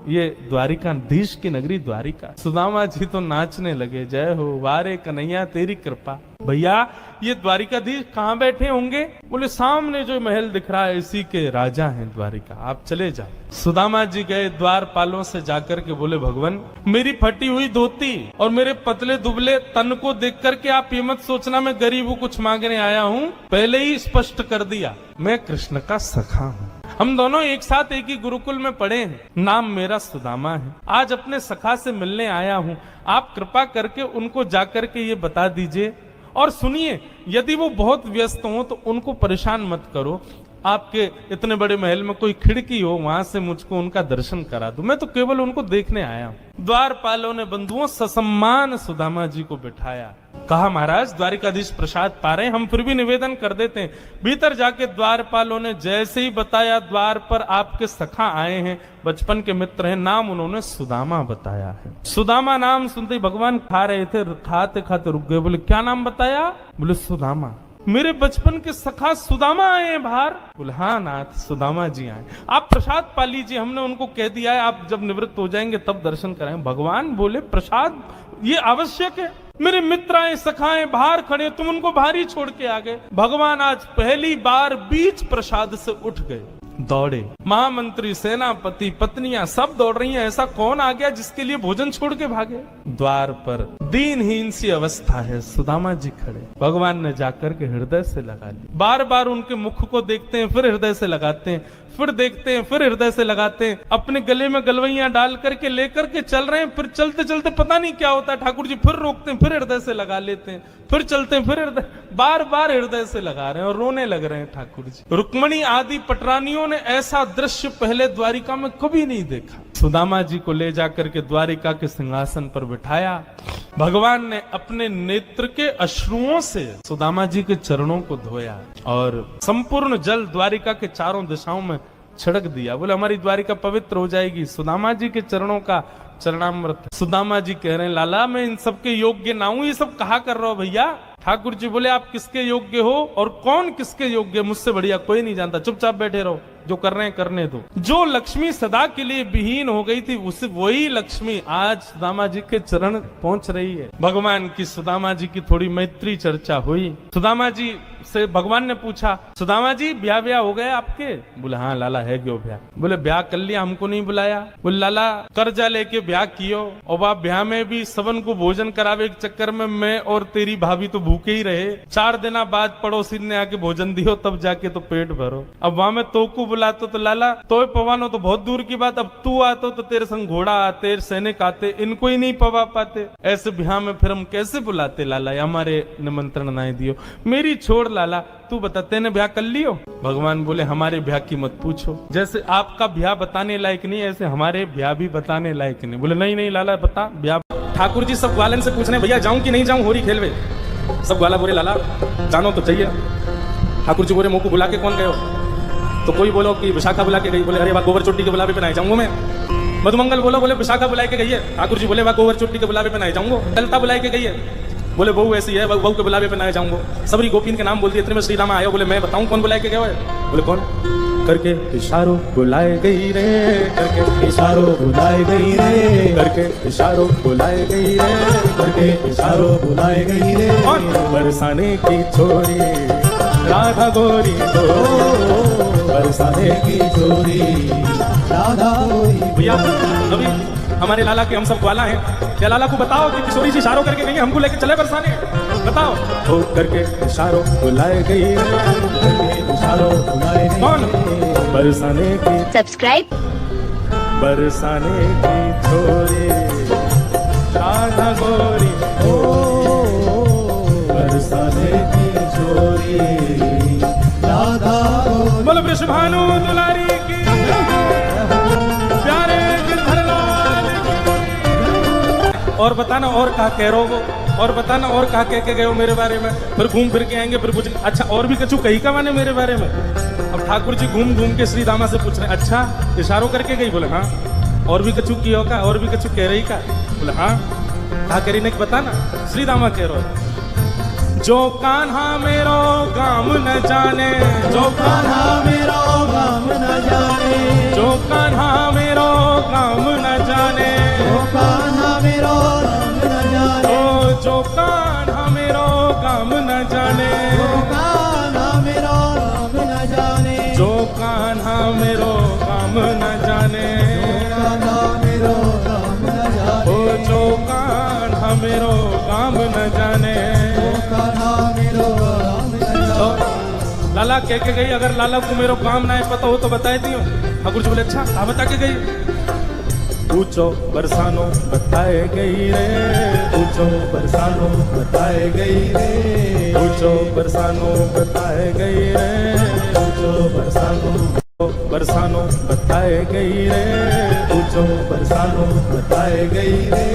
ये द्वारिकाधीश की नगरी द्वारिका। सुदामा जी तो नाचने लगे, जय हो वारे कन्हैया तेरी कृपा। भैया ये द्वारिकाधीश कहाँ बैठे होंगे? बोले सामने जो महल दिख रहा है इसी के राजा हैं द्वारिका, आप चले जाओ। सुदामा जी गए द्वारपालों से जाकर के बोले भगवान मेरी फटी हुई धोती और मेरे पतले दुबले तन को देख करके आप ये मत सोचना मैं गरीब हूँ कुछ मांगने आया हूँ, पहले ही स्पष्ट कर दिया मैं कृष्ण का सखा हूँ। हम दोनों एक साथ एक ही गुरुकुल में पढ़े हैं, नाम मेरा सुदामा है। आज अपने सखा से मिलने आया हूँ, आप कृपा करके उनको जाकर के ये बता दीजिए। और सुनिए, यदि वो बहुत व्यस्त हो तो उनको परेशान मत करो, आपके इतने बड़े महल में कोई खिड़की हो वहां से मुझको उनका दर्शन करा दो, मैं तो केवल उनको देखने आया हूं। द्वारपालों ने बंधुओं ससम्मान सुदामा जी को बिठाया। कहा महाराज द्वारिकाधीश प्रसाद पा रहे, हम फिर भी निवेदन कर देते हैं। भीतर जाके द्वारपालों ने जैसे ही बताया द्वार पर आपके सखा आए हैं, बचपन के मित्र हैं, नाम उन्होंने सुदामा बताया है। सुदामा नाम सुनते ही भगवान खा रहे थे, खाते खाते रुक गए। बोले क्या नाम बताया? बोले सुदामा। मेरे बचपन के सखा सुदामा आए हैं बाहर? बोले हाँ नाथ सुदामा जी आए। आप प्रसाद पा लीजिए, हमने उनको कह दिया है आप जब निवृत्त हो जाएंगे तब दर्शन कराएं। भगवान बोले प्रसाद ये आवश्यक है, मेरे मित्र आए सखाएं बाहर खड़े, तुम उनको बाहर ही छोड़ के आ गए। भगवान आज पहली बार बीच प्रसाद से उठ गए, दौड़े। महामंत्री सेनापति पत्नियां सब दौड़ रही हैं, ऐसा कौन आ गया जिसके लिए भोजन छोड़ के भागे? द्वार पर दीनहीन सी अवस्था है, सुदामा जी खड़े। भगवान ने जाकर के हृदय से लगा ली। बार बार उनके मुख को देखते हैं, फिर हृदय से लगाते हैं, फिर देखते हैं, फिर हृदय से लगाते हैं। अपने गले में गलवैयां डाल करके लेकर के चल रहे हैं, फिर चलते चलते पता नहीं क्या होता है ठाकुर जी फिर रोकते हैं, फिर हृदय से लगा लेते हैं, फिर चलते हैं, फिर हृदय। बार बार हृदय से लगा रहे हैं और रोने लग रहे हैं ठाकुर जी। रुक्मणी आदि पटरानियों ने ऐसा दृश्य पहले द्वारिका में कभी नहीं देखा। सुदामा जी को ले जाकर के द्वारिका के सिंहासन पर बिठाया। भगवान ने अपने नेत्र के अश्रुओं से सुदामा जी के चरणों को धोया और संपूर्ण जल द्वारिका के चारों दिशाओं में छिड़क दिया। बोले हमारी द्वारिका पवित्र हो जाएगी। सुदामा जी के चरणों का चरणामृत। सुदामा जी कह रहे हैं लाला मैं इन सबके योग्य ना हूं, ये सब कहा कर रहा हो भैया। ठाकुर जी बोले आप किसके योग्य हो और कौन किसके योग्य, मुझसे बढ़िया कोई नहीं जानता, चुपचाप बैठे रहो, जो कर रहे हैं करने दो। जो लक्ष्मी सदा के लिए विहीन हो गई थी उसे वही लक्ष्मी आज सुदामा जी के चरण पहुंच रही है। भगवान की सुदामा जी की थोड़ी मैत्री चर्चा हुई। सुदामा जी से भगवान ने पूछा सुदामा जी ब्याह हो गया आपके? बोले हाँ लाला है क्यों ब्याह। बोले ब्याह कर लिया, हमको नहीं बुलाया। बोले लाला कर्जा लेके ब्याह कियो और वह ब्याह में भी सबन को भोजन करावे के चक्कर में मैं और तेरी भाभी तो भूखे ही रहे। 4 दिन बाद पड़ोसी ने आके भोजन दियो तब जाके तो पेट भरो। अब वहां में तो को बुलाते तो लाला तो पवानो तो बहुत दूर की बात, अब तू आतो तो तेरे संग घोड़ा आते, सैनिक आते, इनको ही नहीं पवा पाते। ऐसे ब्याह में फिर हम कैसे बुलाते लाला, हमारे निमंत्रण ना दियो। मेरी छोड़ लाला, तू बता तेने ब्याह कर लियो? भगवान बोले हमारे ब्याह की मत पूछो, जैसे आपका ब्याह बताने लायक नहीं ऐसे हमारे ब्याह भी बताने लायक नहीं। बोले नहीं नहीं लाला बता ब्याह। ठाकुर जी सब ग्वालन से पूछ रहे भैया जाऊं कि नहीं जाऊं होरी खेलवे। सब ग्वाला बोले लाला जानो तो चाहिए। ठाकुर जी बोले मुंह को बुला के कौन गयो? तो कोई बोलो कि विशाखा बुला के गई। बोले अरे वाह गोबर चोटी के बुलावे पे नहीं जाऊंगा मैं। मधुमंगल बोलो बोले विशाखा बुला के गई है। ठाकुर जी बोले वाह गोबर चोटी के बुलावे पे नहीं जाऊंगा। ललता बुलाई के गई है। बोले बहू ऐसी है, बहू के बुलावे पे ना जाऊंगा। सबरी गोपीन के नाम बोल दिए, इतने में श्री रामा आयो। बोले मैं बताऊं कौन बुलाए के गया है? बोले कौन? करके इशारों बुलाए गई रे, करके इशारों बुलाए गई रे, करके इशारों बुलाए गई रे, करके इशारों बुलाए गई रे। बरसाने की छोरी राधा गोरी तो, बरसाने की छोरी राधा गोरी। भैया अभी हमारे लाला के हम सब ग्वाला हैं, क्या लाला को बताओ कि किशोरी जी इशारों करके गई हमको लेके चले बरसाने? बताओ। हो करके इशारों बुलाए गई, इशारों बुलाए गई। कौन? बरसाने की। सब्सक्राइब। बरसाने की छोरी राधा गोरी ओ, बरसाने की छोरी राधा गोरी। बोलो वृषभानु दुलारी की, प्यारे और बताना और कहा कह रहे हो, और बताना और कहा कह के गए हो मेरे बारे में। फिर घूम फिर के आएंगे फिर कुछ अच्छा और भी कछु कही का माने मेरे बारे में। अब ठाकुर जी घूम घूम के श्री दामा से पूछ रहे अच्छा इशारों करके गई? बोले हाँ। और भी कछु किया का, और भी कछु कह रही का? बोले हाँ। कहा करी ने बताना। श्री दामा कह रहे जो कान्हा मेरो गाम न जाने, जो कान्हा मेरो गाम न जाने, जो कान्हा मेरो गाम न जाने, जो कान्हा मेरो गाम न जाने, जो कान्हा मेरो गाम न जाने, जो कान्हा मेरो गाम न जाने, जो कान्हा मेरो गाम न जाने, जो कान्हा मेरो गाम न जाने। लाला कह के गई अगर लाला को मेरो काम ना है पता हो तो बताए दियो। ठाकुर जी बोले अच्छा हाँ बता के गई। पूछो बरसानो बताए गई रे, पूछो बरसानो बताए गई रे, पूछो बरसानो बताए गई रे, पूछो बरसानो बरसानो बताए गई रे, पूछो बरसानो बताए गई रे,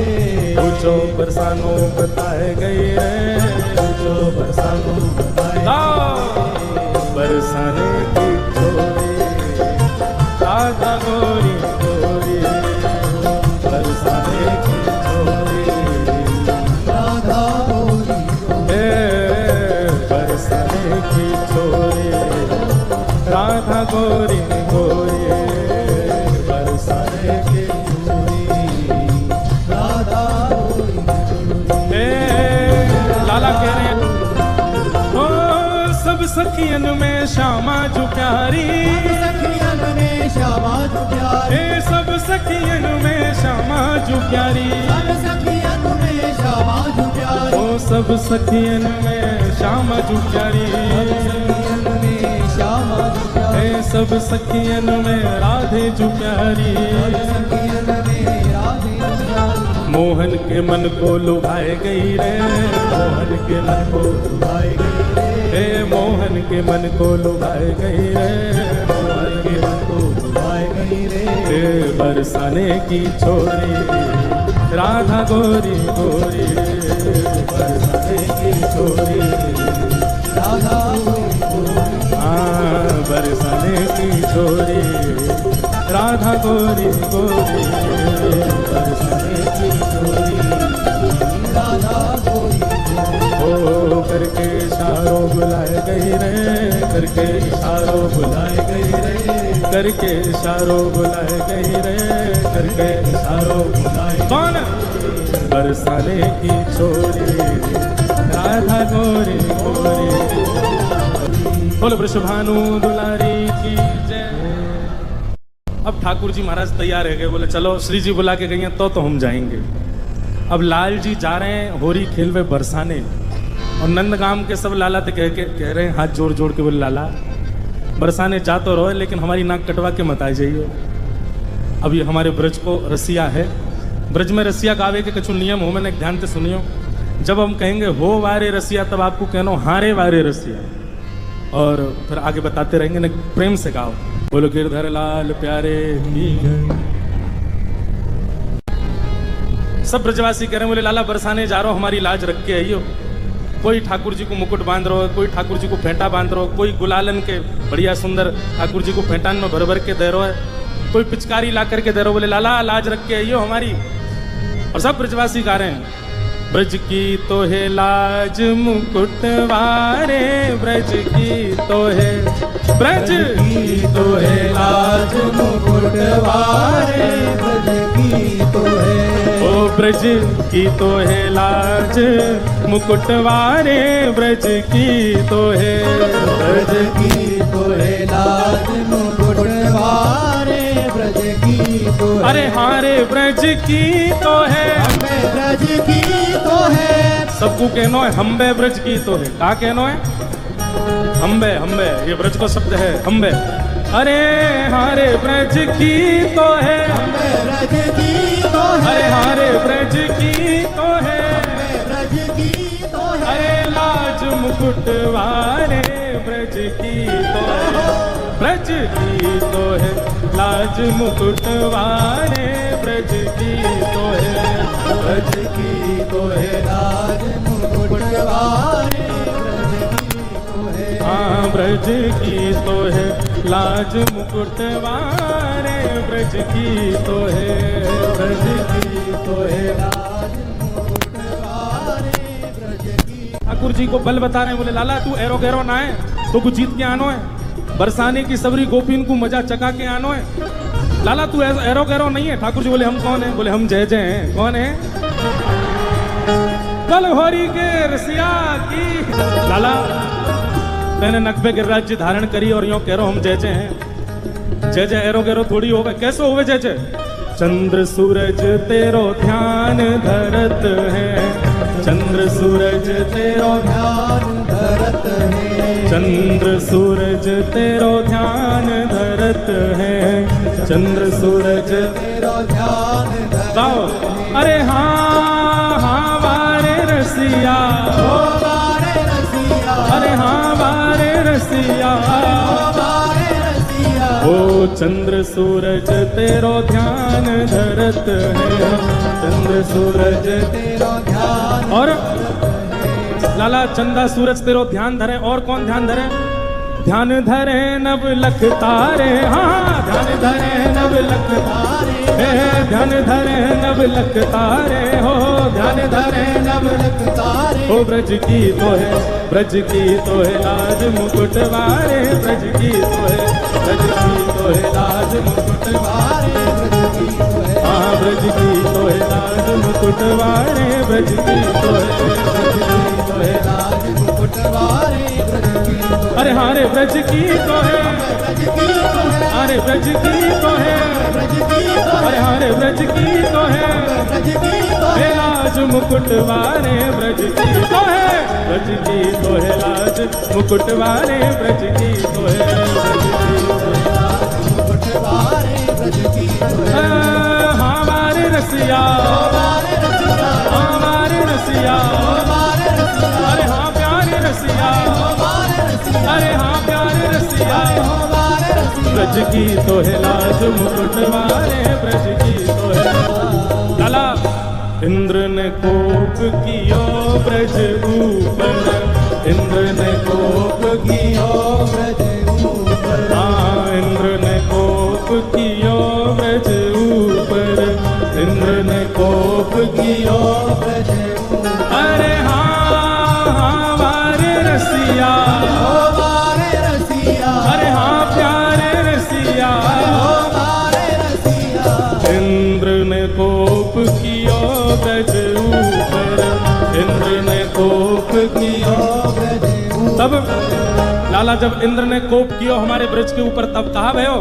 पूछो बरसानो बताए गई रे, पूछो बरसानो बताए। बरसाने की छोरी राधा गोरी गोरी, बरसाने की छोरी राधा गोरी गोरी, बरसाने की छोरी राधा गोरी गोरी, बरसाने की छोरी राधा गोरी। लाला कह रहे हैं सब सखियन में श्यामा जो प्यारी, सखियन में श्यामा जो प्यारी, सब सखियन में श्यामा जो प्यारी, सब सखियन में श्यामा जो प्यारी, ओ सब सखियन में श्यामा जो प्यारी, सखियन में श्यामा जो प्यारी, सब सखियन में राधे जो प्यारी, सखियन में राधे जो प्यारी। मोहन के मन को लुभाए गई रे, मोहन के मन को लुभाए गई, के मन को लुभाए गई रे, कुंवर के मन को लुभाए गई रे, बरसाने की छोरी राधा गोरी गोरी, बरसाने की छोरी राधा गोरी, हाँ बरसाने की छोरी राधा गोरी गोरी, बरसाने की छोरी राधा गोरी, ओ करके इशारों बुलाए गई रे, करके इशारों बुलाए गई रे, करके इशारों बुलाए गई रे, करके इशारों बुलाए, कौन बरसाने की छोरी राधा गोरी गोरी, बोल वृषभानु दुलारी की जय। अब ठाकुर जी महाराज तैयार है गए, बोले चलो श्री जी बुला के गई हैं तो हम जाएंगे। अब लाल जी जा रहे हैं होरी खेलवे बरसाने, और नंदगाम के सब लाला तो कह रहे हैं हाथ जोड़ जोड़ के, बोले लाला बरसाने जा तो रहो लेकिन हमारी नाक कटवा के मत आ जाइए। अब ये हमारे ब्रज को रसिया है, ब्रज में रसिया गावे के कुछ नियम हो, मैंने ध्यान से सुनियो। जब हम कहेंगे हो वारे रसिया तब आपको कहना हारे वारे रसिया, और फिर आगे बताते रहेंगे ना, प्रेम से गाओ। बोलो गिरधर लाल प्यारे की जय। सब ब्रजवासी कह रहे हैं, बोले लाला बरसाने जा रहा हो, हमारी लाज रख के आइयो। कोई ठाकुर जी को मुकुट बांध रहा हो, कोई ठाकुर जी को फेंटा बांध रहा हो, कोई गुलालन के बढ़िया सुंदर ठाकुर जी को फेंटान में भर भर के दे रहा है, कोई पिचकारी ला करके दे रहा हो, बोले लाला लाज रख के आइयो हमारी। और सब ब्रजवासी गा रहे हैं, ब्रज की तो है लाज मुकुट वारे, ब्रज की तो है, ब्रज की तो है लाज मुकुट वारे, ब्रज की तो है, ओ ब्रज की तो है लाज मुकुट वारे, ब्रज की तो है, ब्रज की तो है लाज मुकुट वारे, ब्रज की तो है, अरे हारे ब्रज की तो है, ब्रज की तो है, सबको कहनो है हम्बे ब्रज की तो है, का कहनो है हम्बे, हम्बे ये ब्रज का शब्द है हम्बे, अरे हारे ब्रज की तो है, ब्रज की तो है, अरे हारे ब्रज की तो है, ब्रज की तो है, अरे लाज मुकुट वारे ब्रज की तो है, ब्रज की तो है, लाज मुकुट वारे ब्रज की तो है, ब्रज की तो है, लाज मुकुट वारे ब्रज की तो है, लाज मुकुट वारे ब्रज की तो है, ब्रज की तो है, लाज मुकुट वारे ब्रज की। ठाकुर जी को बल बता रहे हैं, बोले लाला तू एरो गैरो ना है, तो कुछ जीत के आनो है, बरसाने की सबरी गोपीन को मजा चका के आनो है। लाला तू एरो गैरो नहीं है। ठाकुर जी बोले हम कौन है? बोले हम जय जय हैं। कौन है? बल होरी के रसिया की। लाला मैंने नक पे गिरिराज जी धारण करी और यूं कह रहा हूं हम जय जय हैं। जय जय एरो गैरो थोड़ी हो गए, कैसे हो गए जय जय? चंद्र सूरज तेरो ध्यान धरत है, चंद्र सूरज तेरो ध्यान धरत है, चंद्र सूरज तेरो ध्यान धरत है, चंद्र सूरज तेरो ध्यान धरत है। अरे हाँ हाँ वारे रसिया, ओ वारे रसिया, अरे हाँ वारे रसिया, ओ चंद्र सूरज तेरो ध्यान धरत है, चंद्र सूरज तेरो ध्यान। और लाला चंदा सूरज तेरो ध्यान धरे, और कौन ध्यान धरे? ध्यान धरे नव लख तारे, हाँ ध्यान धरे नव लख तारे, ध्यान धरे नव लख तारे, हो ध्यान धरे नव लख तारे। ओ ब्रज की तो है, ब्रज की तो है लाज मुकुट वारे, ब्रज की तो है, ब्रज की तो है लाज मुकुट वारे, ब्रज की तो है, हाँ ब्रज की तो है लाज मुकुट वारे, ब्रज की तो है, ब्रज की तो है लाज मुकुट वारे, ब्रज की तो है। अरे हारे ब्रज की तो है, ब्रज की तो है, अरे ब्रज की तो है, ब्रज की तो है, अरे हारे ब्रज की तो है, ब्रज की तो है लाज मुकुट वारे, ब्रज की तो है, ब्रज की तो है लाज मुकुट वारे, ब्रज की तो है, ब्रज की तो है लाज मुकुट वारे, ब्रज की तो है। हाँ वारे रसिया, हाँ वारे रसिया, अरे हाँ प्यारे रसिया, अरे हाँ प्यारे रसिया ब्रज की तो है लाज मुकुट वाले ब्रज की तो है लाला। इंद्र ने कोप कियो ब्रज ऊपर, इंद्र ने कोप कियो ब्रज ऊपर, हाँ इंद्र ने कोप कियो ब्रज ऊपर, इंद्र ने कोप कियो ब्रज ऊपर। अरे हाँ वारे रसिया, वारे रसिया, अरे हाँ प्यारे रसिया, वारे रसिया। इंद्र ने कोप कियो ब्रज ऊपर, इंद्र ने कोप कियो ब्रज ऊपर। तब लाला जब इंद्र ने कोप कियो हमारे ब्रज के ऊपर तब कहा भयो,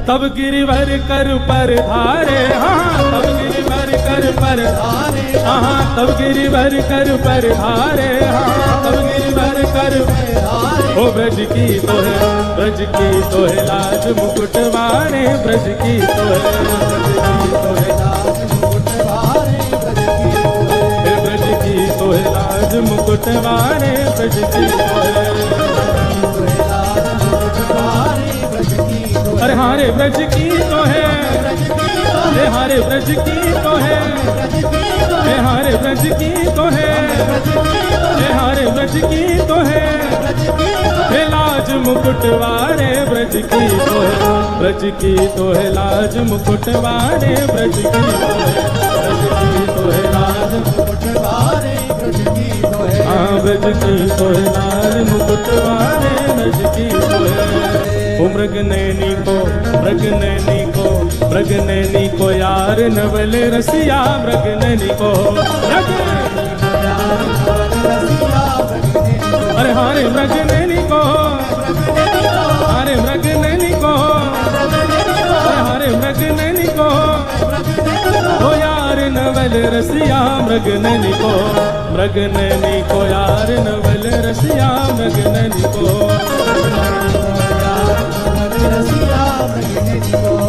तब गिरिवर कर पर धारे, हाँ तब गिरिवर कर पर धारे, हाँ तब गिरिवर कर पर धारे, हाँ तब गिरिवर कर पर धारे। ओ ब्रज की तो है, ब्रज की तो है लाज मुकुट वारे, ब्रज की तो है, ब्रज की तो है लाज मुकुट वारे, ब्रज की तो है। अरे हारे ब्रज की तो है, अरे हारे ब्रज की तो है, अरे हारे ब्रज की तो है, अरे हारे ब्रज की तो है। हे लाज मुकुट वारे ब्रज की तो है, ब्रज की तो है लाज मुकुट वारे, ब्रज की तो है, ब्रज की तो है लाज मुकुट वारे, ब्रज की तो है, हाँ ब्रज की तो है लाज मुकुट वारे, ब्रज की तो है। ओ मृग नैनी को, मृग नैनी को, मृग नैनी को यार नवल रसिया, मृग नैनी को, अरे हारे मृग नैनी को, अरे मृग नैनी को, अरे हारे मृग नैनी को, ओ यार नवल रसिया मृग नैनी को, मृग नैनी को यार नवल रसिया मृग नैनी को,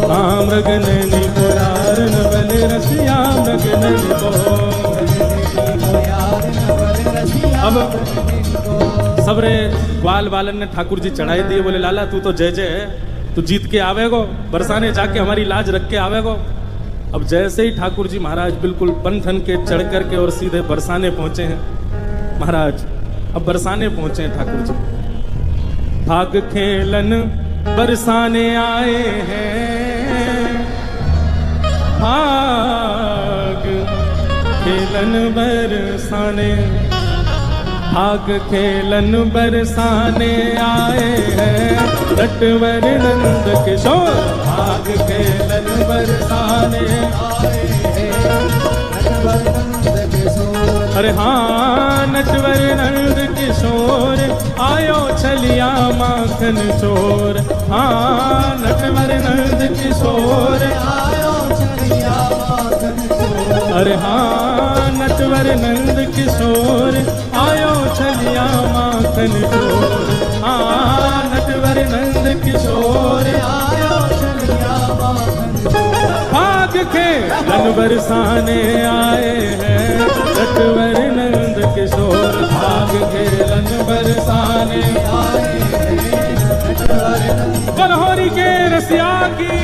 हाँ मृग नैनी को यार नवल रसिया मृग नैनी को। अब सबरे ग्वाल वालन ने ठाकुर जी चढ़ाई दिए, बोले लाला तू तो जय जय है, तू जीत के आवेगो, बरसाने जाके हमारी लाज रख के आवेगो। अब जैसे ही ठाकुर जी महाराज बिल्कुल पंथन के चढ़ करके और सीधे बरसाने पहुंचे हैं महाराज, अब बरसाने पहुंचे हैं ठाकुर जी। भाग खेलन बरसाने आए हैं, भाग खेलन बरसाने, भाग खेलन बरसाने आए हैं, नटवर नंद किशोर, भाग खेलन बरसाने आए हैं, नटवर नंद किशोर। अरे हाँ नटवर नंद किशोर आयो छलिया माखन चोर, हाँ नटवर नंद किशोर आयो छलिया माखन चोर। अरे हाँ नटवर नंद किशोर आयो छलिया माखन चोर, हाँ नटवर नंद किशोर आयो छलिया माखन चोर। भाग खेलन बरसाने आए हैं, नटवर नंद किशोर, भाग खेलन बरसाने आए हैं, नटवर नंद। बनहोरी के रसिया की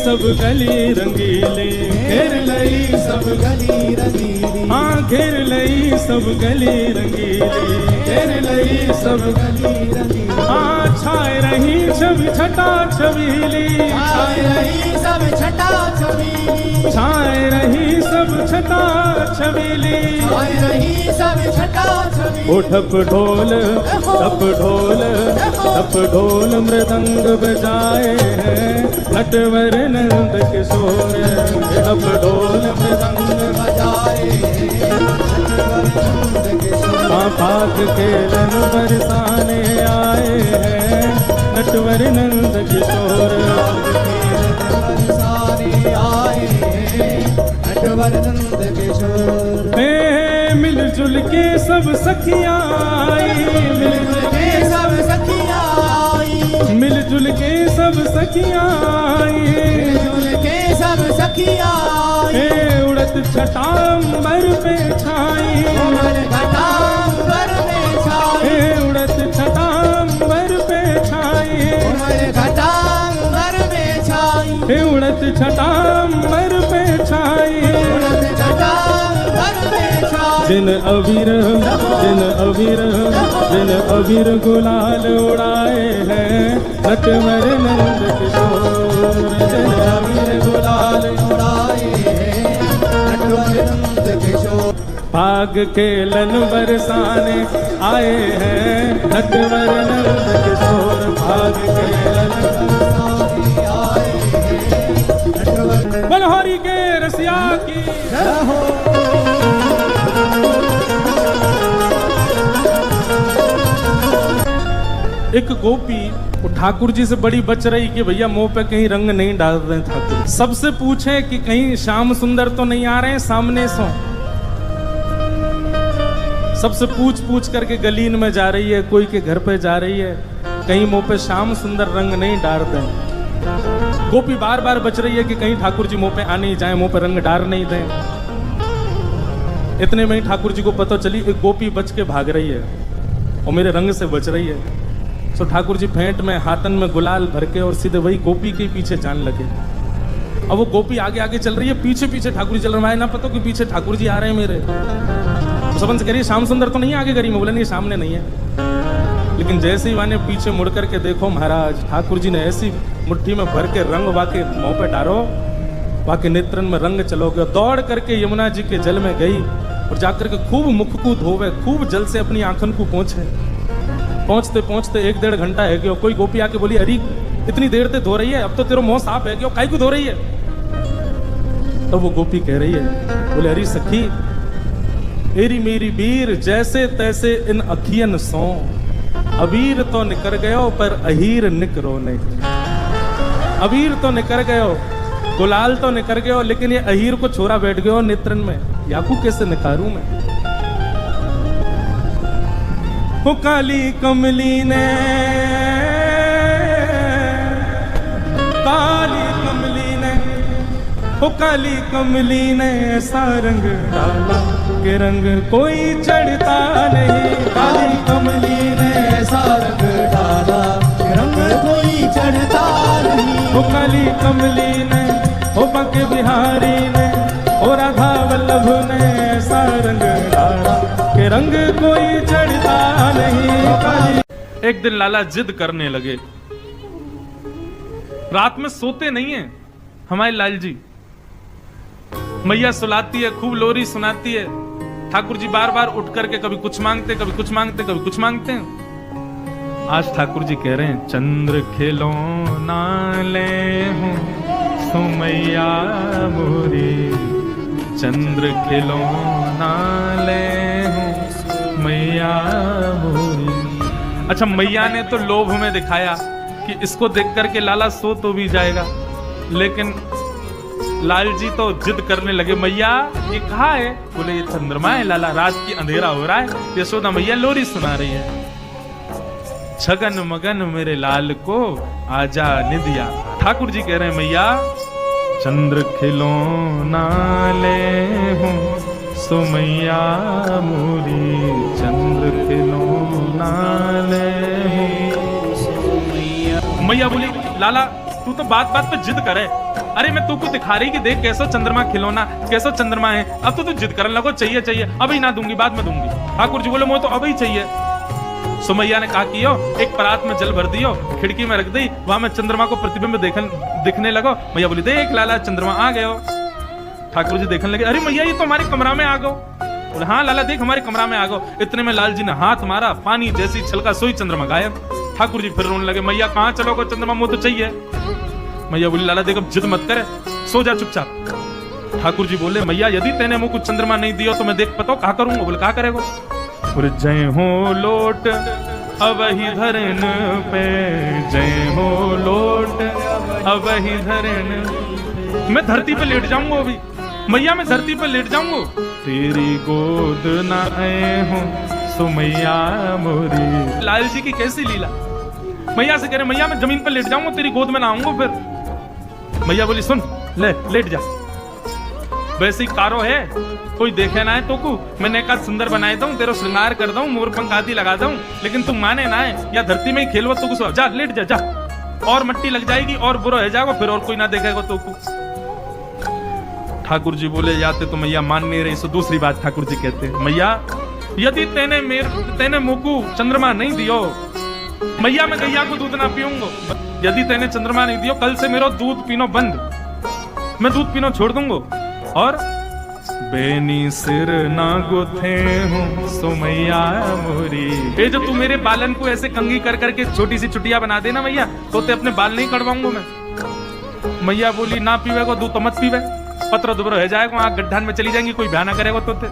सब गली रंगीली, घेर लई सब गली रंगीली, हाँ घेर लई सब गली रंगीली, घेर लई सब गली रंगीली, हाँ छाए रही छवि छटा छबीली, छाए रही सब छटा छबीली, छाए रही सब छटा छबीली, छाए रही सब छटा छबीली। ओ ठप ढोल ठप ढोल ठप ढोल मृदंग बजाए हैं, नटवर नंद किशोर, ठप ढोल मृदंग बजाए हैं, नटवर नंद किशोर। भाग खेलन बरसाने आए हैं, नटवर नंद किशोर, बरसाने आए हैं, नटवर नंद किशोर। मिलजुल के सब सखियाँ आई, मिलजुल के सब सखियाँ आई, मिलजुल के सब सखियाँ आई, मिलजुल के सब सखियाँ आई। उड़त छटांबर पे छाई, उड़त छटांबर पे छाई, उड़त छटांबर पे छाई, उड़त छटांबर पे छाई, उड़त छटांबर पे छाई। उड़त छटांबर पे छाई। दिन अबीर, दिन अबीर, दिन अबीर गुलाल उड़ाए हैं नटवर नंद किशोर। दिन अबीर गुलाल उड़ाए हैं नटवर नंद किशोर। पाग खेलन बरसाने आए हैं नटवर नंद किशोर। पाग खेलन बरसाने आए हैं नटवर। बलहरी के रसिया की जय हो। एक गोपी वो ठाकुर जी से बड़ी बच रही कि भैया मुंह पे कहीं रंग नहीं डाल रहे ठाकुर। सबसे पूछे कि कहीं श्याम सुंदर तो नहीं आ रहे हैं सामने से। सबसे पूछ पूछ करके गलीन में जा रही है, कोई के घर पे जा रही है, कहीं मुंह पे श्याम सुंदर रंग नहीं डाल दें। गोपी बार बार बच रही है कि कहीं ठाकुर जी मुंह पे आ नहीं जाए, मुंह पे रंग डाल नहीं दें। इतने में ही ठाकुर जी को पता चली एक गोपी बच के भाग रही है और मेरे रंग से बच रही है। तो ठाकुर जी फेंट में हाथन में गुलाल भर के और सीधे वही गोपी के पीछे जान लगे। अब वो गोपी आगे आगे चल रही है, पीछे पीछे ठाकुर जी चल रहे हैं। ना पता कि पीछे ठाकुर जी आ रहे हैं मेरे। तो सबन से कह रही है श्याम सुंदर तो नहीं आगे करी। मैं बोला नहीं, सामने नहीं है। लेकिन जैसे ही मैंने पीछे मुड़ करके देखो महाराज, ठाकुर जी ने ऐसी मुट्ठी में भर के रंग वाके मुंह पे डारो, वाके नेत्रन में रंग चलोगे। दौड़ करके यमुना जी के जल में गई और जाकर के खूब मुख को धोवे, खूब जल से अपनी आंखन को पोंछे। पहुंचते पहुंचते 1-1.5 घंटा है कि कोई गोपी आके बोली अरे इतनी देर से धो रही है, अब तो तेरा मुंह साफ है, क्यों काई को धो रही है? तो वो गोपी कह रही है, बोले अरे सखी एरी मेरी वीर जैसे तैसे इन अखियन सो, अबीर तो निकर गयो पर अहीर निकरो नहीं। अबीर तो निकर गयो, गुलाल तो निकर गयो, लेकिन ये अहीर को छोरा बैठ गयो नेत्रन में, याकू कैसे निकारूं मैं? वो काली कमली ने, काली कमली ने, वो काली कमली ने ऐसा रंग डाला कि रंग कोई चढ़ता नहीं। काली कमली ने ऐसा रंग डाला कि रंग कोई चढ़ता नहीं। वो काली कमली ने, वो बांके बिहारी ने, वो राधा वल्लभ ने ऐसा रंग डाला कि रंग कोई चढ़ता नहीं। एक दिन लाला जिद करने लगे, रात में सोते नहीं है हमारे लाल जी। मैया सुलाती है, खूब लोरी सुनाती है। ठाकुर जी बार बार उठ करके कभी कुछ मांगते, कभी कुछ मांगते, कभी कुछ मांगते हैं। आज ठाकुर जी कह रहे हैं चंद्र खिलो नाले हूँ सुमैया मोरी, चंद्र खिलो नाले हूँ मैया मोरी। अच्छा, मैया ने तो लोभ में दिखाया कि इसको देख करके लाला सो तो भी जाएगा, लेकिन लाल जी तो जिद करने लगे, मैया ये कहा है? बोले ये चंद्रमा है लाला, रात की अंधेरा हो रहा है। यशोदा मैया लोरी सुना रही है, छगन मगन मेरे लाल को आजा निदिया। ठाकुर जी कह रहे हैं मैया चंद्र खिलो नाले हूँ सुमैया मोरी, चंद्र खिलो नाले हूँ। मैया बोली लाला तू तो बात बात पे जिद करे। अरे मैं तू को दिखा रही कि देख कैसा चंद्रमा खिलौना, कैसा चंद्रमा है। अब तो तू जिद करने लगो, चाहिए चाहिए, अभी ना दूंगी, बाद में दूंगी। ठाकुर जी बोले मुझे तो अभी चाहिए। सुमैया ने कहा कियो एक परात में जल भर दियो, खिड़की में रख दी, वहां में चंद्रमा को प्रतिबिंब दिखने लगो। मैया बोली देख लाला चंद्रमा आ गयो। ठाकुर जी देखने लगे, अरे मैया ये तो हमारे कमरा में आ गो। बोले हाँ लाला देख हमारे कमरा में आ गो। इतने में लाल जी ने हाथ मारा, पानी जैसी छलका सोई चंद्रमा गायब। ठाकुर जी फिर रोने लगे, मैया कहाँ चलोगे, चंद्रमा मुझे तो चाहिए। मैया बोली लाला देख अब जिद मत करे, सो जा चुपचाप। ठाकुर जी बोले मैया यदि तेने मुझको चंद्रमा नहीं दियो तो मैं देख पता कहा करूंगा। बोले कहा करेगा? बोले जय हो लोट अब ही धरन पे, जय हो लोट अब ही धरन। मैं धरती पे लेट जाऊंगा अभी, मैया मैं धरती पर लेट जाऊंगा, तेरी गोद न आए हूं सो मैया मोरी। लाल जी की कैसी लीला, मैया से कह रहे मैया मैं जमीन पर लेट जाऊंगा, तेरी गोद में ना आऊंगा। फिर मैया बोली सुन ले लेट जा, वैसे ही कारो है कोई देखे ना है तो को मैंने कहा सुंदर बनाए दूं, तेरा श्रृंगार कर दूं, मोर पंख आदि लगा दूं, लेकिन तुम माने ना है या धरती में ही खेलवा तो कुछ जा लेट जा, और मट्टी लग जाएगी और बुरा हो जाएगा, फिर और कोई ना देखेगा तो को। ठाकुर जी बोले जाते तो मैया मान नहीं रही। सो दूसरी बात ठाकुर जी कहते हैं मैया यदि तेने मुकु चंद्रमा नहीं दियो, मैया मैं गैया को दूध ना पीऊंगा, यदि तेने चंद्रमा नहीं दियो कल से मेरा दूध पीनो बंद, मैं दूध पीनो छोड़ दूंगा। और बेनी सिर ना गुथे हूँ सो मैया मोरी, ये जो तू मेरे बालन को ऐसे कंघी कर करके छोटी सी चुटिया बना देना मैया, तो ते अपने बाल नहीं कटवाऊंगा मैं। मैया बोली ना पीवेगा दूध तो मत पीवे, पत्र दुबर हो जाएगा, वहां गड्ढा में चली जाएंगी, कोई भ्या ना करेगा तो ते।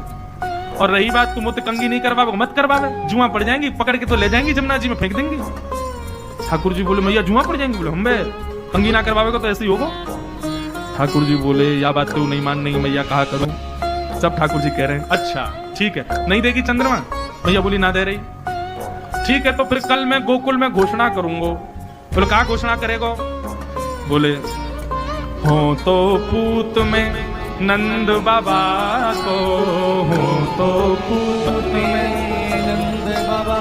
और रही बात तुम कंघी नहीं करवाओ मत करवावे, जुआ पड़ जाएंगी, पकड़ के तो ले जाएंगी जमुना जी में फेंक देंगी। ठाकुर जी बोले मैया जुआ पड़ जाएंगी, बोले हम कंघी ना करवावेगा तो ऐसे ही होगा। ठाकुर जी बोले या बात तो नहीं मान नहीं मैया कहा करूं, सब ठाकुर जी कह रहे हैं अच्छा ठीक है, नहीं देगी चंद्रमा, मैया बोली ना दे रही, ठीक है तो फिर कल मैं गोकुल में घोषणा करूंगा। बोले कहा घोषणा करेगा, बोले हो तो पूत में नंद बाबा को, हो तो पूत में नंद बाबा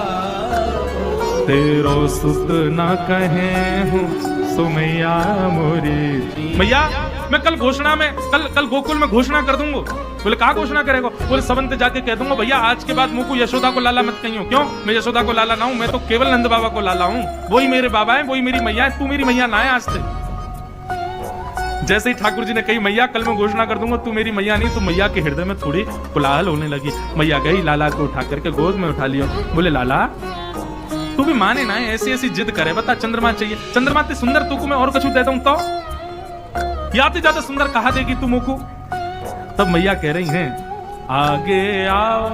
तेरो सुत ना कहे हूँ सो मैया मोरी। मैया मैं कल घोषणा में कल गोकुल में घोषणा कर दूंगा। बोले कहा घोषणा करेगा, बोले सबंत जाके कह दूंगा भैया आज के बाद मुझको यशोदा को लाला मत कहियो। क्यों, मैं यशोदा को लाला ना हूं, मैं तो केवल नंद बाबा को लाला हूं, वही मेरे बाबा है, वही मेरी मैया है, तू मेरी मैया ना है आज से। जैसे ही ठाकुर जी ने कही मैया कल मैं घोषणा कर दूंगा तू मेरी मैया नहीं, तो मैया के हृदय में थोड़ी कोलाहल होने लगी। मैया गई लाला को उठा करके गोद में उठा लिया। बोले लाला तू भी माने ना, ऐसी ऐसी जिद करे, बता चंद्रमा चाहिए, चंद्रमा ते सुंदर तू को मैं और कुछ दे दूं तो याते ज्यादा सुंदर कहा देगी तू मुझको। तब मैया कह रही हैं आगे आओ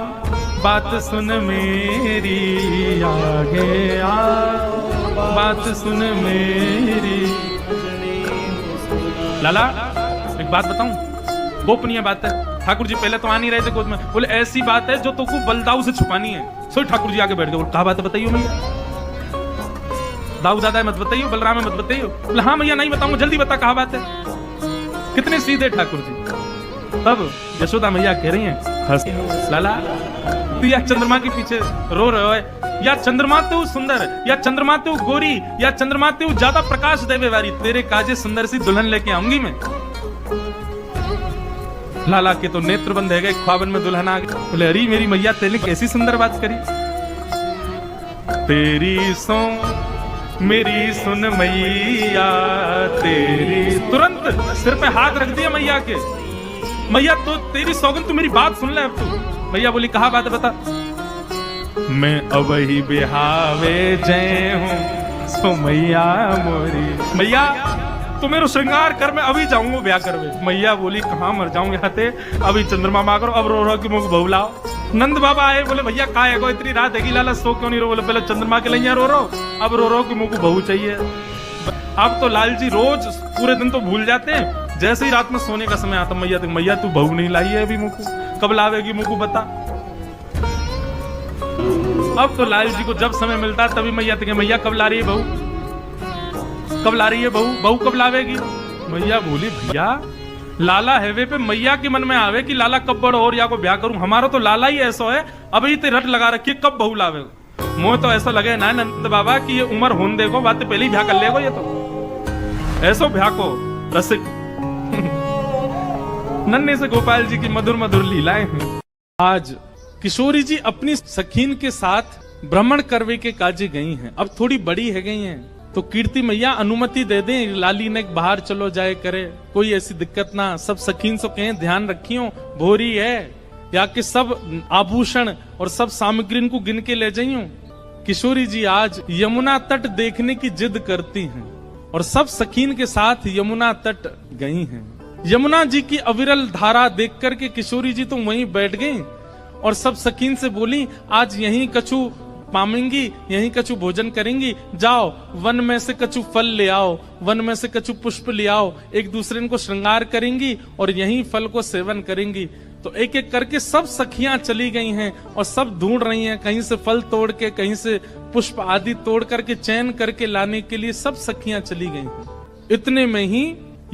बात सुन मेरी, आगे आओ बात सुन मेरी। लाला एक बात बताऊं, गोपनीय बात है, ठाकुर जी पहले तो आ नहीं रहे थे गोद में, बोले ऐसी बात है जो तो को बलदाऊ से छुपानी है। सो ठाकुर जी आगे बैठ गए, कहा बात है बताइए मैया, दाऊ दादा मत बताइए, बलराम मत बताइए। बोले हाँ मैया नहीं बताऊंगा, जल्दी बता कहा बात है। कितने सीधे ठाकुर जी। तब यशोदा मैया कह रही हैं लाला तू या चंद्रमा के पीछे रो रहे हो, या चंद्रमा तो सुंदर, या चंद्रमा तो गोरी, या चंद्रमा तो ज्यादा प्रकाश देवे वाली, तेरे काजे सुंदर सी दुल्हन लेके आऊंगी मैं। लाला के तो नेत्र बंद है गए, ख्वाबन में दुल्हन आ गई। बोले अरे मेरी मैया तेने कैसी सुंदर बात करी, तेरी सो मेरी सुन मैया तेरी। तुरंत सिर पे हाथ रख दिया मैया के, मैया तो तेरी सौगन तू मेरी बात सुन ले अब तू। मैया बोली कहा बात है बता। मैं अब ही बिहावे जय हूँ सो मैया मोरी। मैया तो मेरा श्रृंगार कर, मैं अभी जाऊंगा ब्याह करवे। मैया बोली कहाँ मर जाऊंगे हाथे, अभी चंद्रमा मांगो, अब रो कि मुझे बहू लाओ। नंद बाबा आए, बोले भैया कहा है इतनी रात है लाला सो क्यों नहीं रो। बोले पहले चंद्रमा के लिए रो अब रो कि मुझको बहू चाहिए। अब तो लाल जी रोज पूरे दिन तो भूल जाते हैं, जैसे ही रात में सोने का समय आता मैया तो मैया तू बहू नहीं लाई है अभी, मुझको कब लावेगी मुझको बता। अब तो लाल जी को जब समय मिलता है तभी मैया तो मैया कब ला रही है बहू, कब ला रही है बहू, बहू कब लावेगी। मैया बोली भैया लाला है वे पे मैया के मन में आवे कि लाला कब बड़ो और या को ब्याह करूं, हमारा तो लाला ही ऐसा है अभी ते रट लगा रखी कब बहू लावे। मुझे तो ऐसा लगे ना नंद बाबा कि ये उम्र होने देखो बात पहले ही ब्याह कर लेगो, ये तो ऐसो ब्याह को रसिक नन्हे से गोपाल जी की मधुर मधुर लीलाएं हैं। आज किशोरी जी अपनी सखीन के साथ भ्रमण करवे के काजे गई हैं, अब थोड़ी बड़ी है गई हैं, तो कीर्ति मैया अनुमति दे दें लाली ने बाहर चलो जाए करे, कोई ऐसी दिक्कत ना। सब सखीन से कहें ध्यान रखियो भोरी है, या कि सब आभूषण और सब सामग्री को गिन के ले जाइयो। किशोरी जी आज यमुना तट देखने की जिद करती हैं और सब सखीन के साथ यमुना तट गई हैं। यमुना जी की अविरल धारा देख करके किशोरी जी तो वहीं बैठ गई और सब सखीन से बोली आज यहीं कछु पामेंगी, यहीं कछु भोजन करेंगी, जाओ वन में से कछु फल ले आओ, वन में से कछु पुष्प ले आओ, एक दूसरे को श्रृंगार करेंगी और यहीं फल को सेवन करेंगी। तो एक एक करके सब सखियां चली गई हैं और सब ढूंढ रही हैं, कहीं से फल तोड़ के, कहीं से पुष्प आदि तोड़ करके चयन करके लाने के लिए सब सखियां चली गई हैं। इतने में ही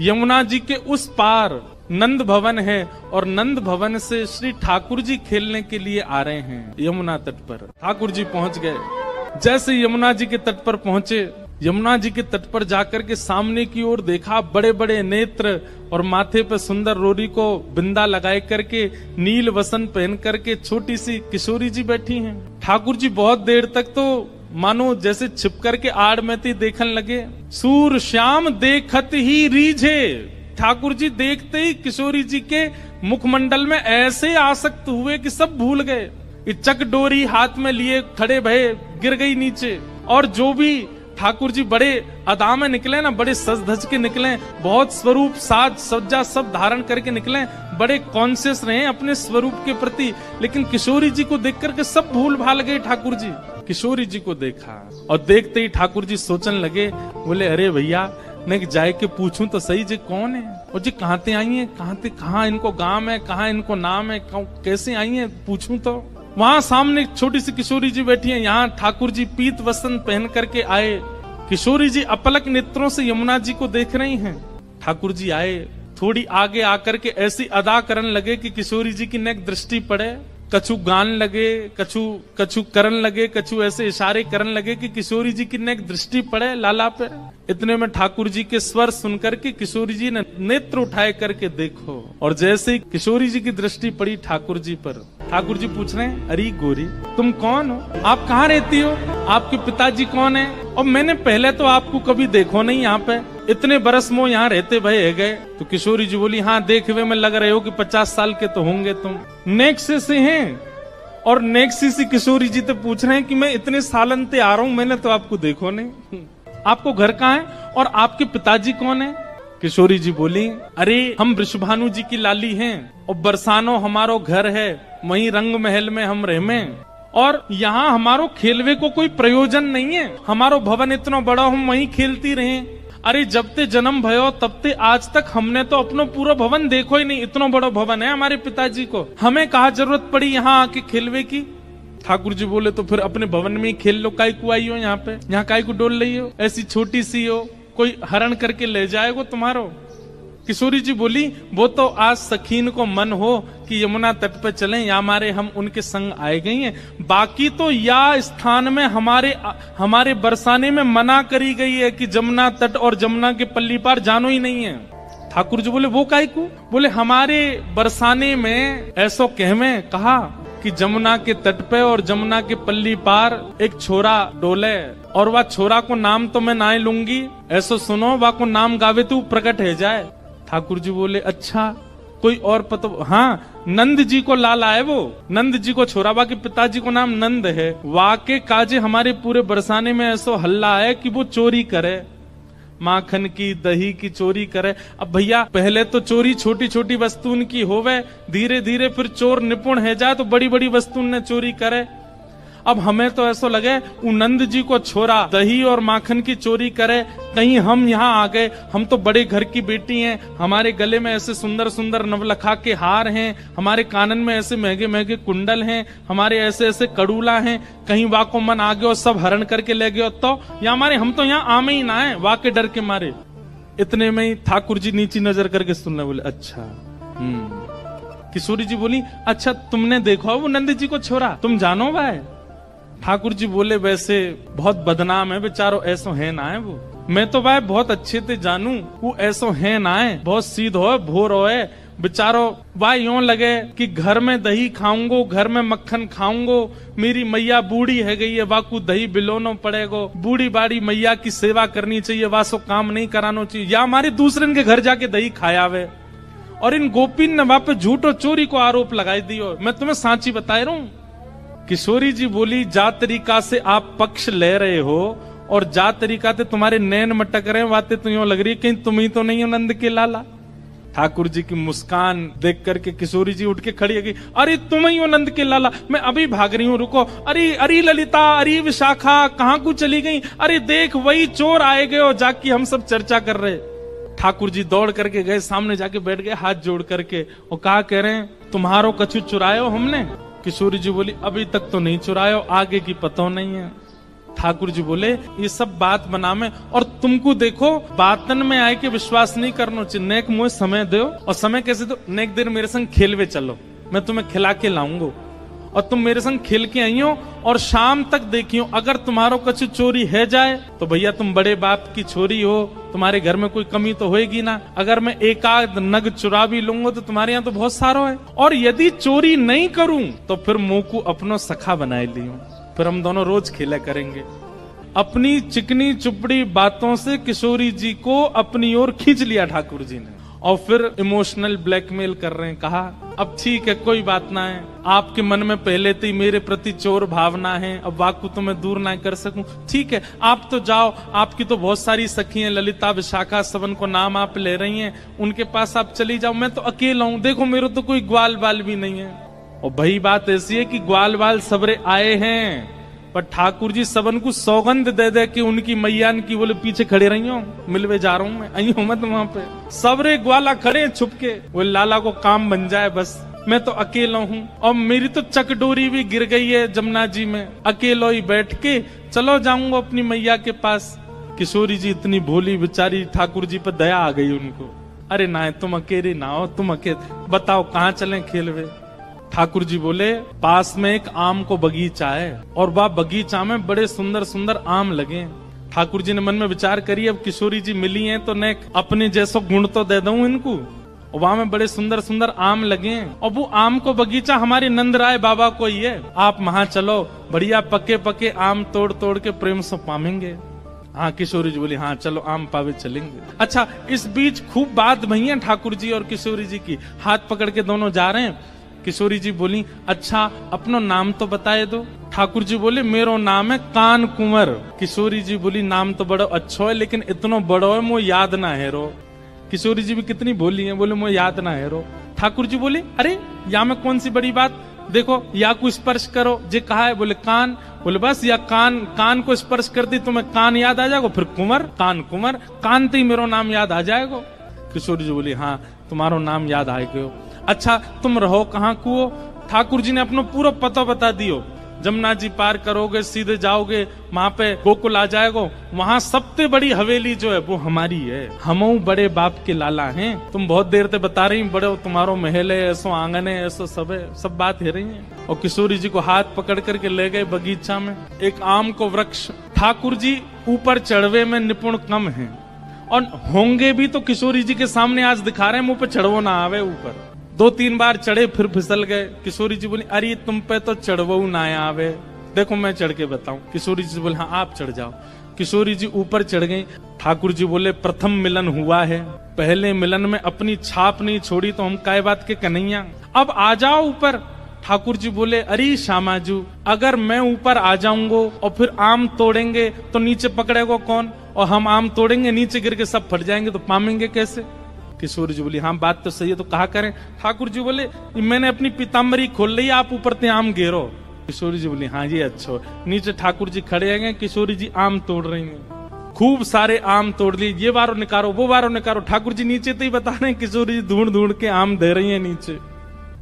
यमुना जी के उस पार नंद भवन है और नंद भवन से श्री ठाकुर जी खेलने के लिए आ रहे हैं यमुना तट पर। ठाकुर जी पहुंच गए। जैसे यमुना जी के तट पर पहुंचे, यमुना जी के तट पर जाकर के सामने की ओर देखा, बड़े बड़े नेत्र और माथे पर सुंदर रोरी को बिंदा लगाए करके, नील वसन पहन करके छोटी सी किशोरी जी बैठी हैं। ठाकुर जी बहुत देर तक तो मानो जैसे छिप करके आड़ में थी देखने लगे। सूर श्याम देखत ही रीझे, ठाकुर जी देखते ही किशोरी जी के मुखमंडल में ऐसे आसक्त हुए कि सब भूल गए। चक डोरी हाथ में लिए खड़े भये, गिर गई नीचे। और जो भी ठाकुर जी बड़े अदा में निकले ना, बड़े सज धज के निकले, बहुत स्वरूप साज सज्जा सब धारण करके निकले, बड़े कॉन्शियस रहे अपने स्वरूप के प्रति। लेकिन किशोरी जी को देख करके सब भूल भाल गए। ठाकुर जी किशोरी जी को देखा और देखते ही ठाकुर जी सोचने लगे, बोले अरे भैया मैं जाए के पूछूं तो सही जी कौन है, और जी कहाँ ते आई है, कहाँ इनको गांव है, कहाँ इनको नाम है, कैसे आई है, पूछूं तो। वहां सामने एक छोटी सी किशोरी जी बैठी है। यहाँ ठाकुर जी पीत वस्त्र पहन करके आए। किशोरी जी अपलक नेत्रों से यमुना जी को देख रही हैं। ठाकुर जी आए, थोड़ी आगे आकर के ऐसी अदा करने लगे कि किशोरी जी की नेक दृष्टि पड़े। कछु गान लगे, कछु करन लगे, कछु ऐसे इशारे करने लगे कि किशोरी जी की नेक दृष्टि पड़े लाला पे। इतने में ठाकुर जी के स्वर सुनकर के किशोरी जी ने नेत्र उठाए करके देखो, और जैसे ही किशोरी जी की दृष्टि पड़ी ठाकुर जी पर, ठाकुर जी पूछ रहे हैं, अरे गोरी तुम कौन हो, आप कहाँ रहती हो, आपके पिताजी कौन है, और मैंने पहले तो आपको कभी देखो नहीं यहाँ पे, इतने बरस मो यहाँ रहते भय गए। तो किशोरी जी बोली, हाँ देखे हुए में लग रहे हो कि 50 साल के तो होंगे तुम। नेक्स्ट से हैं, और नेक्स्ट से किशोरी जी तो पूछ रहे हैं कि मैं इतने सालन ते आ रहा हूँ, मैंने तो आपको देखो नहीं, आपको घर कहाँ है और आपके पिताजी कौन है। किशोरी जी बोली, अरे हम वृषभानु जी की लाली हैं और बरसानो हमारो घर है, वहीं रंग महल में हम रहमे, और यहाँ हमारो खेलवे को कोई प्रयोजन नहीं है, हमारो भवन इतना बड़ा हम वहीं खेलती रहे। अरे जब ते जन्म भयो तब ते आज तक हमने तो अपनो पूरा भवन देखो ही नहीं, इतना बड़ा भवन है हमारे पिताजी को, हमें कहा जरूरत पड़ी यहाँ आके खेलवे की। ठाकुर जी बोले, तो फिर अपने भवन में ही खेल लो, काय को आई हो यहाँ पे, यहाँ काय को डोल रही हो, ऐसी छोटी सी हो, कोई हरण करके ले जाएगा तुम्हारो। किशोरी जी बोली, वो तो आज सखीन को मन हो कि यमुना तट पे चलें, या हमारे हम उनके संग आए गई हैं, बाकी तो या स्थान में हमारे बरसाने में मना करी गई है कि जमुना तट और जमुना के पल्ली पार जानो ही नहीं है। ठाकुर जी बोले, वो काय को, बोले हमारे बरसाने में ऐसो कहवे कहा कि जमुना के तट पे और जमुना के पल्ली पार एक छोरा डोले, और वह छोरा को नाम तो मैं ना लूंगी, ऐसो सुनो वह को नाम गावे तू प्रकट है जाए। ठाकुर जी बोले, अच्छा कोई और पता, हाँ नंद जी को लाला है, वो नंद जी को छोरा, बा के पिताजी को नाम नंद है, वाके काजे हमारे पूरे बरसाने में ऐसो हल्ला है कि वो चोरी करे, माखन की दही की चोरी करे। अब भैया पहले तो चोरी छोटी छोटी वस्तुन की होवे, धीरे धीरे फिर चोर निपुण है जाए तो बड़ी बड़ी वस्तुन ने चोरी करे। अब हमें तो ऐसा लगे नंद जी को छोरा दही और माखन की चोरी करे, कहीं हम यहाँ आ गए, हम तो बड़े घर की बेटी हैं, हमारे गले में ऐसे सुंदर सुंदर नवलखा के हार हैं, हमारे कानन में ऐसे महंगे महंगे कुंडल हैं, हमारे ऐसे ऐसे कड़ूला हैं, कहीं वाह को मन आ गया और सब हरण करके ले गए तो या हमारे, हम तो यहाँ आमे ही ना है वाह के डर के मारे। इतने में ही ठाकुर जी नीची नजर करके सुनने बोले, अच्छा किशोरी जी बोली, अच्छा तुमने देखो वो नंद जी को छोरा, तुम जानो भाई। ठाकुर जी बोले, वैसे बहुत बदनाम है बेचारो, ऐसो है ना है वो, मैं तो भाई बहुत अच्छे से जानू, वो ऐसो है ना है, बहुत सीध हो भोर हो बेचारो, वाह यूं लगे कि घर में दही खाऊंगो, घर में मक्खन खाऊंगो, मेरी मैया बूढ़ी है गई है, वाकू दही बिलोनो पड़ेगो, बूढ़ी बाड़ी मैया की सेवा करनी चाहिए, वासो काम नहीं करानो चाहिए, या हमारे दूसरे के घर जाके दही खाया वे। और इन गोपीन ने वहां पे झूठ और चोरी को आरोप लगाई दियो, मैं तुम्हें सांची बता रहा हूं। किशोरी जी बोली, जा तरीका से आप पक्ष ले रहे हो और जा तरीका से तुम्हारे नैन मटक रहे हैं, बातें तो यूं लग रही है कहीं तुम ही तो नहीं हो नंद के लाला। ठाकुर जी की मुस्कान देख करके किशोरी जी उठ के खड़ी हो गई। अरे तुम ही हो नंद के लाला, मैं अभी भाग रही हूँ, रुको। अरे अरे ललिता, अरे विशाखा, कहाँ को चली गई? अरे देख वही चोर आए गए, और जाके हम सब चर्चा कर रहे। ठाकुर जी दौड़ करके गए, सामने जाके बैठ गए हाथ जोड़ करके, और कहा कह रहे हैं तुम्हारो कछु चुरायो हमने? किशोरी जी बोली अभी तक तो नहीं चुरायो, आगे की पता नहीं है। ठाकुर जी बोले ये सब बात बना में, और तुमको देखो बातन में आए के विश्वास नहीं करना चाहिए। नेक मुझे समय दो, और समय कैसे दो? नेक देर मेरे संग खेलवे चलो, मैं तुम्हें खिला के लाऊंगा, और तुम मेरे संग खेल के आई हो, और शाम तक देखियो अगर तुम्हारो कछु चोरी है जाए तो भैया तुम बड़े बाप की छोरी हो, तुम्हारे घर में कोई कमी तो होएगी ना। अगर मैं एक आध नग चुरा भी लूंगा तो तुम्हारे यहाँ तो बहुत सारो है, और यदि चोरी नहीं करूं तो फिर मुंह को अपनो सखा बनाए लियो, फिर हम दोनों रोज खेला करेंगे। अपनी चिकनी चुपड़ी बातों से किशोरी जी को अपनी ओर खींच लिया ठाकुर जी ने, और फिर इमोशनल ब्लैकमेल कर रहे हैं। कहा अब ठीक है कोई बात ना है, आपके मन में पहले से ही मेरे प्रति चोर भावना है, अब वाकु तो मैं दूर ना कर सकूं। ठीक है आप तो जाओ, आपकी तो बहुत सारी सखी हैं, ललिता विशाखा सबन को नाम आप ले रही हैं, उनके पास आप चली जाओ, मैं तो अकेला हूं, देखो मेरे तो कोई ग्वाल बाल भी नहीं है। और भाई बात ऐसी है कि ग्वाल बाल सबरे आए हैं, पर ठाकुर जी सबन को सौगंध दे दे कि उनकी मैयान की बोले पीछे खड़े रही हो, मिलवे जा रहा हूं मैं, आई हूं मत वहां पे। सबरे ग्वाला खड़े छुप के, वो लाला को काम बन जाए बस, मैं तो अकेला हूं, और मेरी तो चकडोरी भी गिर गई है जमुना जी में, अकेलो ही बैठ के चलो जाऊंगा अपनी मैया के पास। किशोरी जी इतनी भोली बेचारी, ठाकुर जी पर दया आ गई उनको। अरे ना तुम अकेले ना हो, तुम अकेले बताओ कहाँ चलें खेलवे? ठाकुर जी बोले पास में एक आम को बगीचा है, और वह बगीचा में बड़े सुंदर सुंदर आम लगे। ठाकुर जी ने मन में विचार करी अब किशोरी जी मिली हैं तो ने अपने जैसो गुण तो दे दूं इनको। वहां में बड़े सुंदर सुंदर आम लगे, और वो आम को बगीचा हमारे नंद राय बाबा को ही है, आप वहां चलो, बढ़िया पके पके आम तोड़ तोड़ के प्रेम से पामेंगे। हाँ किशोरी जी बोली हाँ चलो आम पावे चलेंगे। अच्छा इस बीच खूब बात भई है ठाकुर जी और किशोरी जी की, हाथ पकड़ के दोनों जा रहे हैं। किशोरी जी बोली अच्छा अपनो नाम तो बताए दो। ठाकुर जी बोले मेरो नाम है कान कुंवर। किशोरी जी बोली नाम तो बड़ो अच्छो है, लेकिन इतनो बड़ो है मुझे याद ना है रो। किशोरी जी भी कितनी बोली है, बोले मुझे याद ना है रो। ठाकुर जी बोले अरे या में कौन सी बड़ी बात, देखो या को स्पर्श करो, जे कहा है, बोले कान, बोले बस या कान को स्पर्श कर दी तो मैं कान याद आ जाएगा, फिर कुंवर, कान कुंवर, कान ते ही मेरो नाम याद आ जाएगा। किशोरी जी बोली हाँ तुम्हारो नाम याद आ गयो। अच्छा तुम रहो कहाँ को? ठाकुर जी ने अपना पूरा पता बता दियो, जमुना जी पार करोगे सीधे जाओगे वहां पे गोकुल आ जाएगो, वहां सबसे बड़ी हवेली जो है वो हमारी है, हम बड़े बाप के लाला हैं। तुम बहुत देर से बता रही बड़े तुम्हारो महल है, ऐसो आंगन है, ऐसो सब है, सब बात है रही है। और किशोरी जी को हाथ पकड़ करके ले गए बगीचा में, एक आम को वृक्ष। ठाकुर जी ऊपर चढ़वे में निपुण कम है, और होंगे भी तो किशोरी जी के सामने आज दिखा रहे हैं मुंह पे चढ़वो ना आवे। ऊपर 2-3 बार चढ़े फिर फिसल गए। किशोरी जी बोली अरे तुम पे तो चढ़वो ना आवे, देखो मैं चढ़ के बताऊं। किशोरी जी बोले हाँ आप चढ़ जाओ। किशोरी जी ऊपर चढ़ गई। ठाकुर जी बोले प्रथम मिलन हुआ है, पहले मिलन में अपनी छाप नहीं छोड़ी तो हम काय बात के कन्हैया, अब आ जाओ ऊपर। ठाकुर जी बोले अरे श्यामाजू अगर मैं ऊपर आ जाऊंगा और फिर आम तोड़ेंगे तो नीचे पकड़ेगा कौन, और हम आम तोड़ेंगे नीचे गिर के सब फट जाएंगे तो पामेंगे कैसे? किशोरी जी बोली हाँ बात तो सही है, तो कहा करें? ठाकुर जी बोले मैंने अपनी पीताम्बरी खोल ली, आप ऊपर ते आम घेरो। किशोरी जी बोली हाँ ये अच्छा। नीचे ठाकुर जी खड़े हैं, किशोरी जी आम तोड़ रही हैं, खूब सारे आम तोड़ लिए, ये बारो निकारो वो बारो निकारो। ठाकुर जी नीचे तो ही बता रहे हैं, किशोरी जी ढूंढ ढूंढ के आम दे रही है नीचे।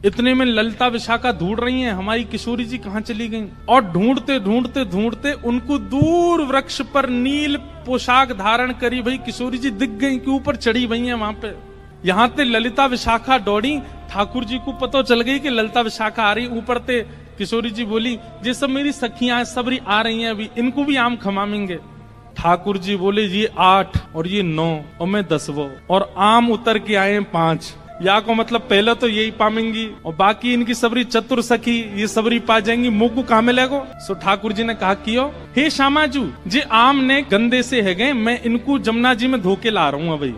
इतने में ललिता विशाखा ढूंढ रही हैं हमारी किशोरी जी कहाँ चली गई, और ढूंढते ढूंढते ढूंढते उनको दूर वृक्ष पर नील पोशाक धारण करी भाई किशोरी जी दिख गई कि ऊपर चढ़ी हुई है वहां पे। यहाँ ते ललिता विशाखा दौड़ी, ठाकुर जी को पता चल गई कि ललिता विशाखा आ रही ऊपर ते। किशोरी जी बोली ये सब मेरी सखियां सबरी आ रही हैं, अभी इनको भी आम खमामेंगे। ठाकुर जी बोले ये 8 और ये 9 और मैं 10, और आम उतर के आए 5, या को मतलब पहले तो यही पामेंगी और बाकी इनकी सबरी चतुर सखी ये सबरी पा जाएंगी, मुंह को कहा मिलेगो। सो ठाकुर जी ने कहा कियो हे श्यामाजू जे आम ने गंदे से है गए, मैं इनको जमुना जी में धोके ला रहा हूँ अभी।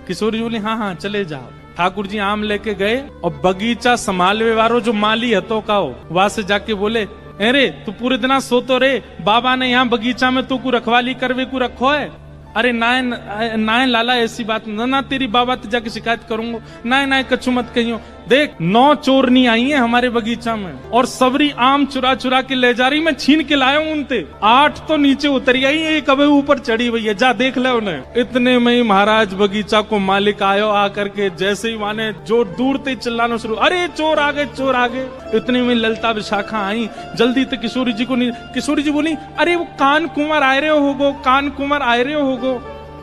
किशोरी जी बोली हाँ हाँ चले जाओ। ठाकुर जी आम लेके गए, और बगीचा संभालवे वालो जो माली हतो का वहां से जाके बोले अरे तू पूरे दिन सोतो रे, बाबा ने यहाँ बगीचा में तू को रखवाली करवे को रखो है, अरे नाय नाय लाला ऐसी बात ना तेरी बाबा ते जाके शिकायत करूंगा। नाय नाय कछु मत कहियो। देख 9 चोरनी आई है हमारे बगीचा में और सबरी आम चुरा चुरा के ले जा रही, मैं छीन के लाया हूं उनते। 8 तो नीचे उतरी आई, एक अबे ऊपर चढ़ी हुई है, जा देख ले उन्हें। इतने में ही महाराज बगीचा को मालिक आयो आकर के जैसे ही माने जो दूर ते चिल्लाना शुरू, अरे चोर आ गए चोर आ गए। इतने में ललता विशाखा आई, जल्दी ते किशोरी जी को नहीं, किशोरी जी बोली अरे वो कान कुंवर आए रहे होगो, कान कुंवर आए रहे होगो।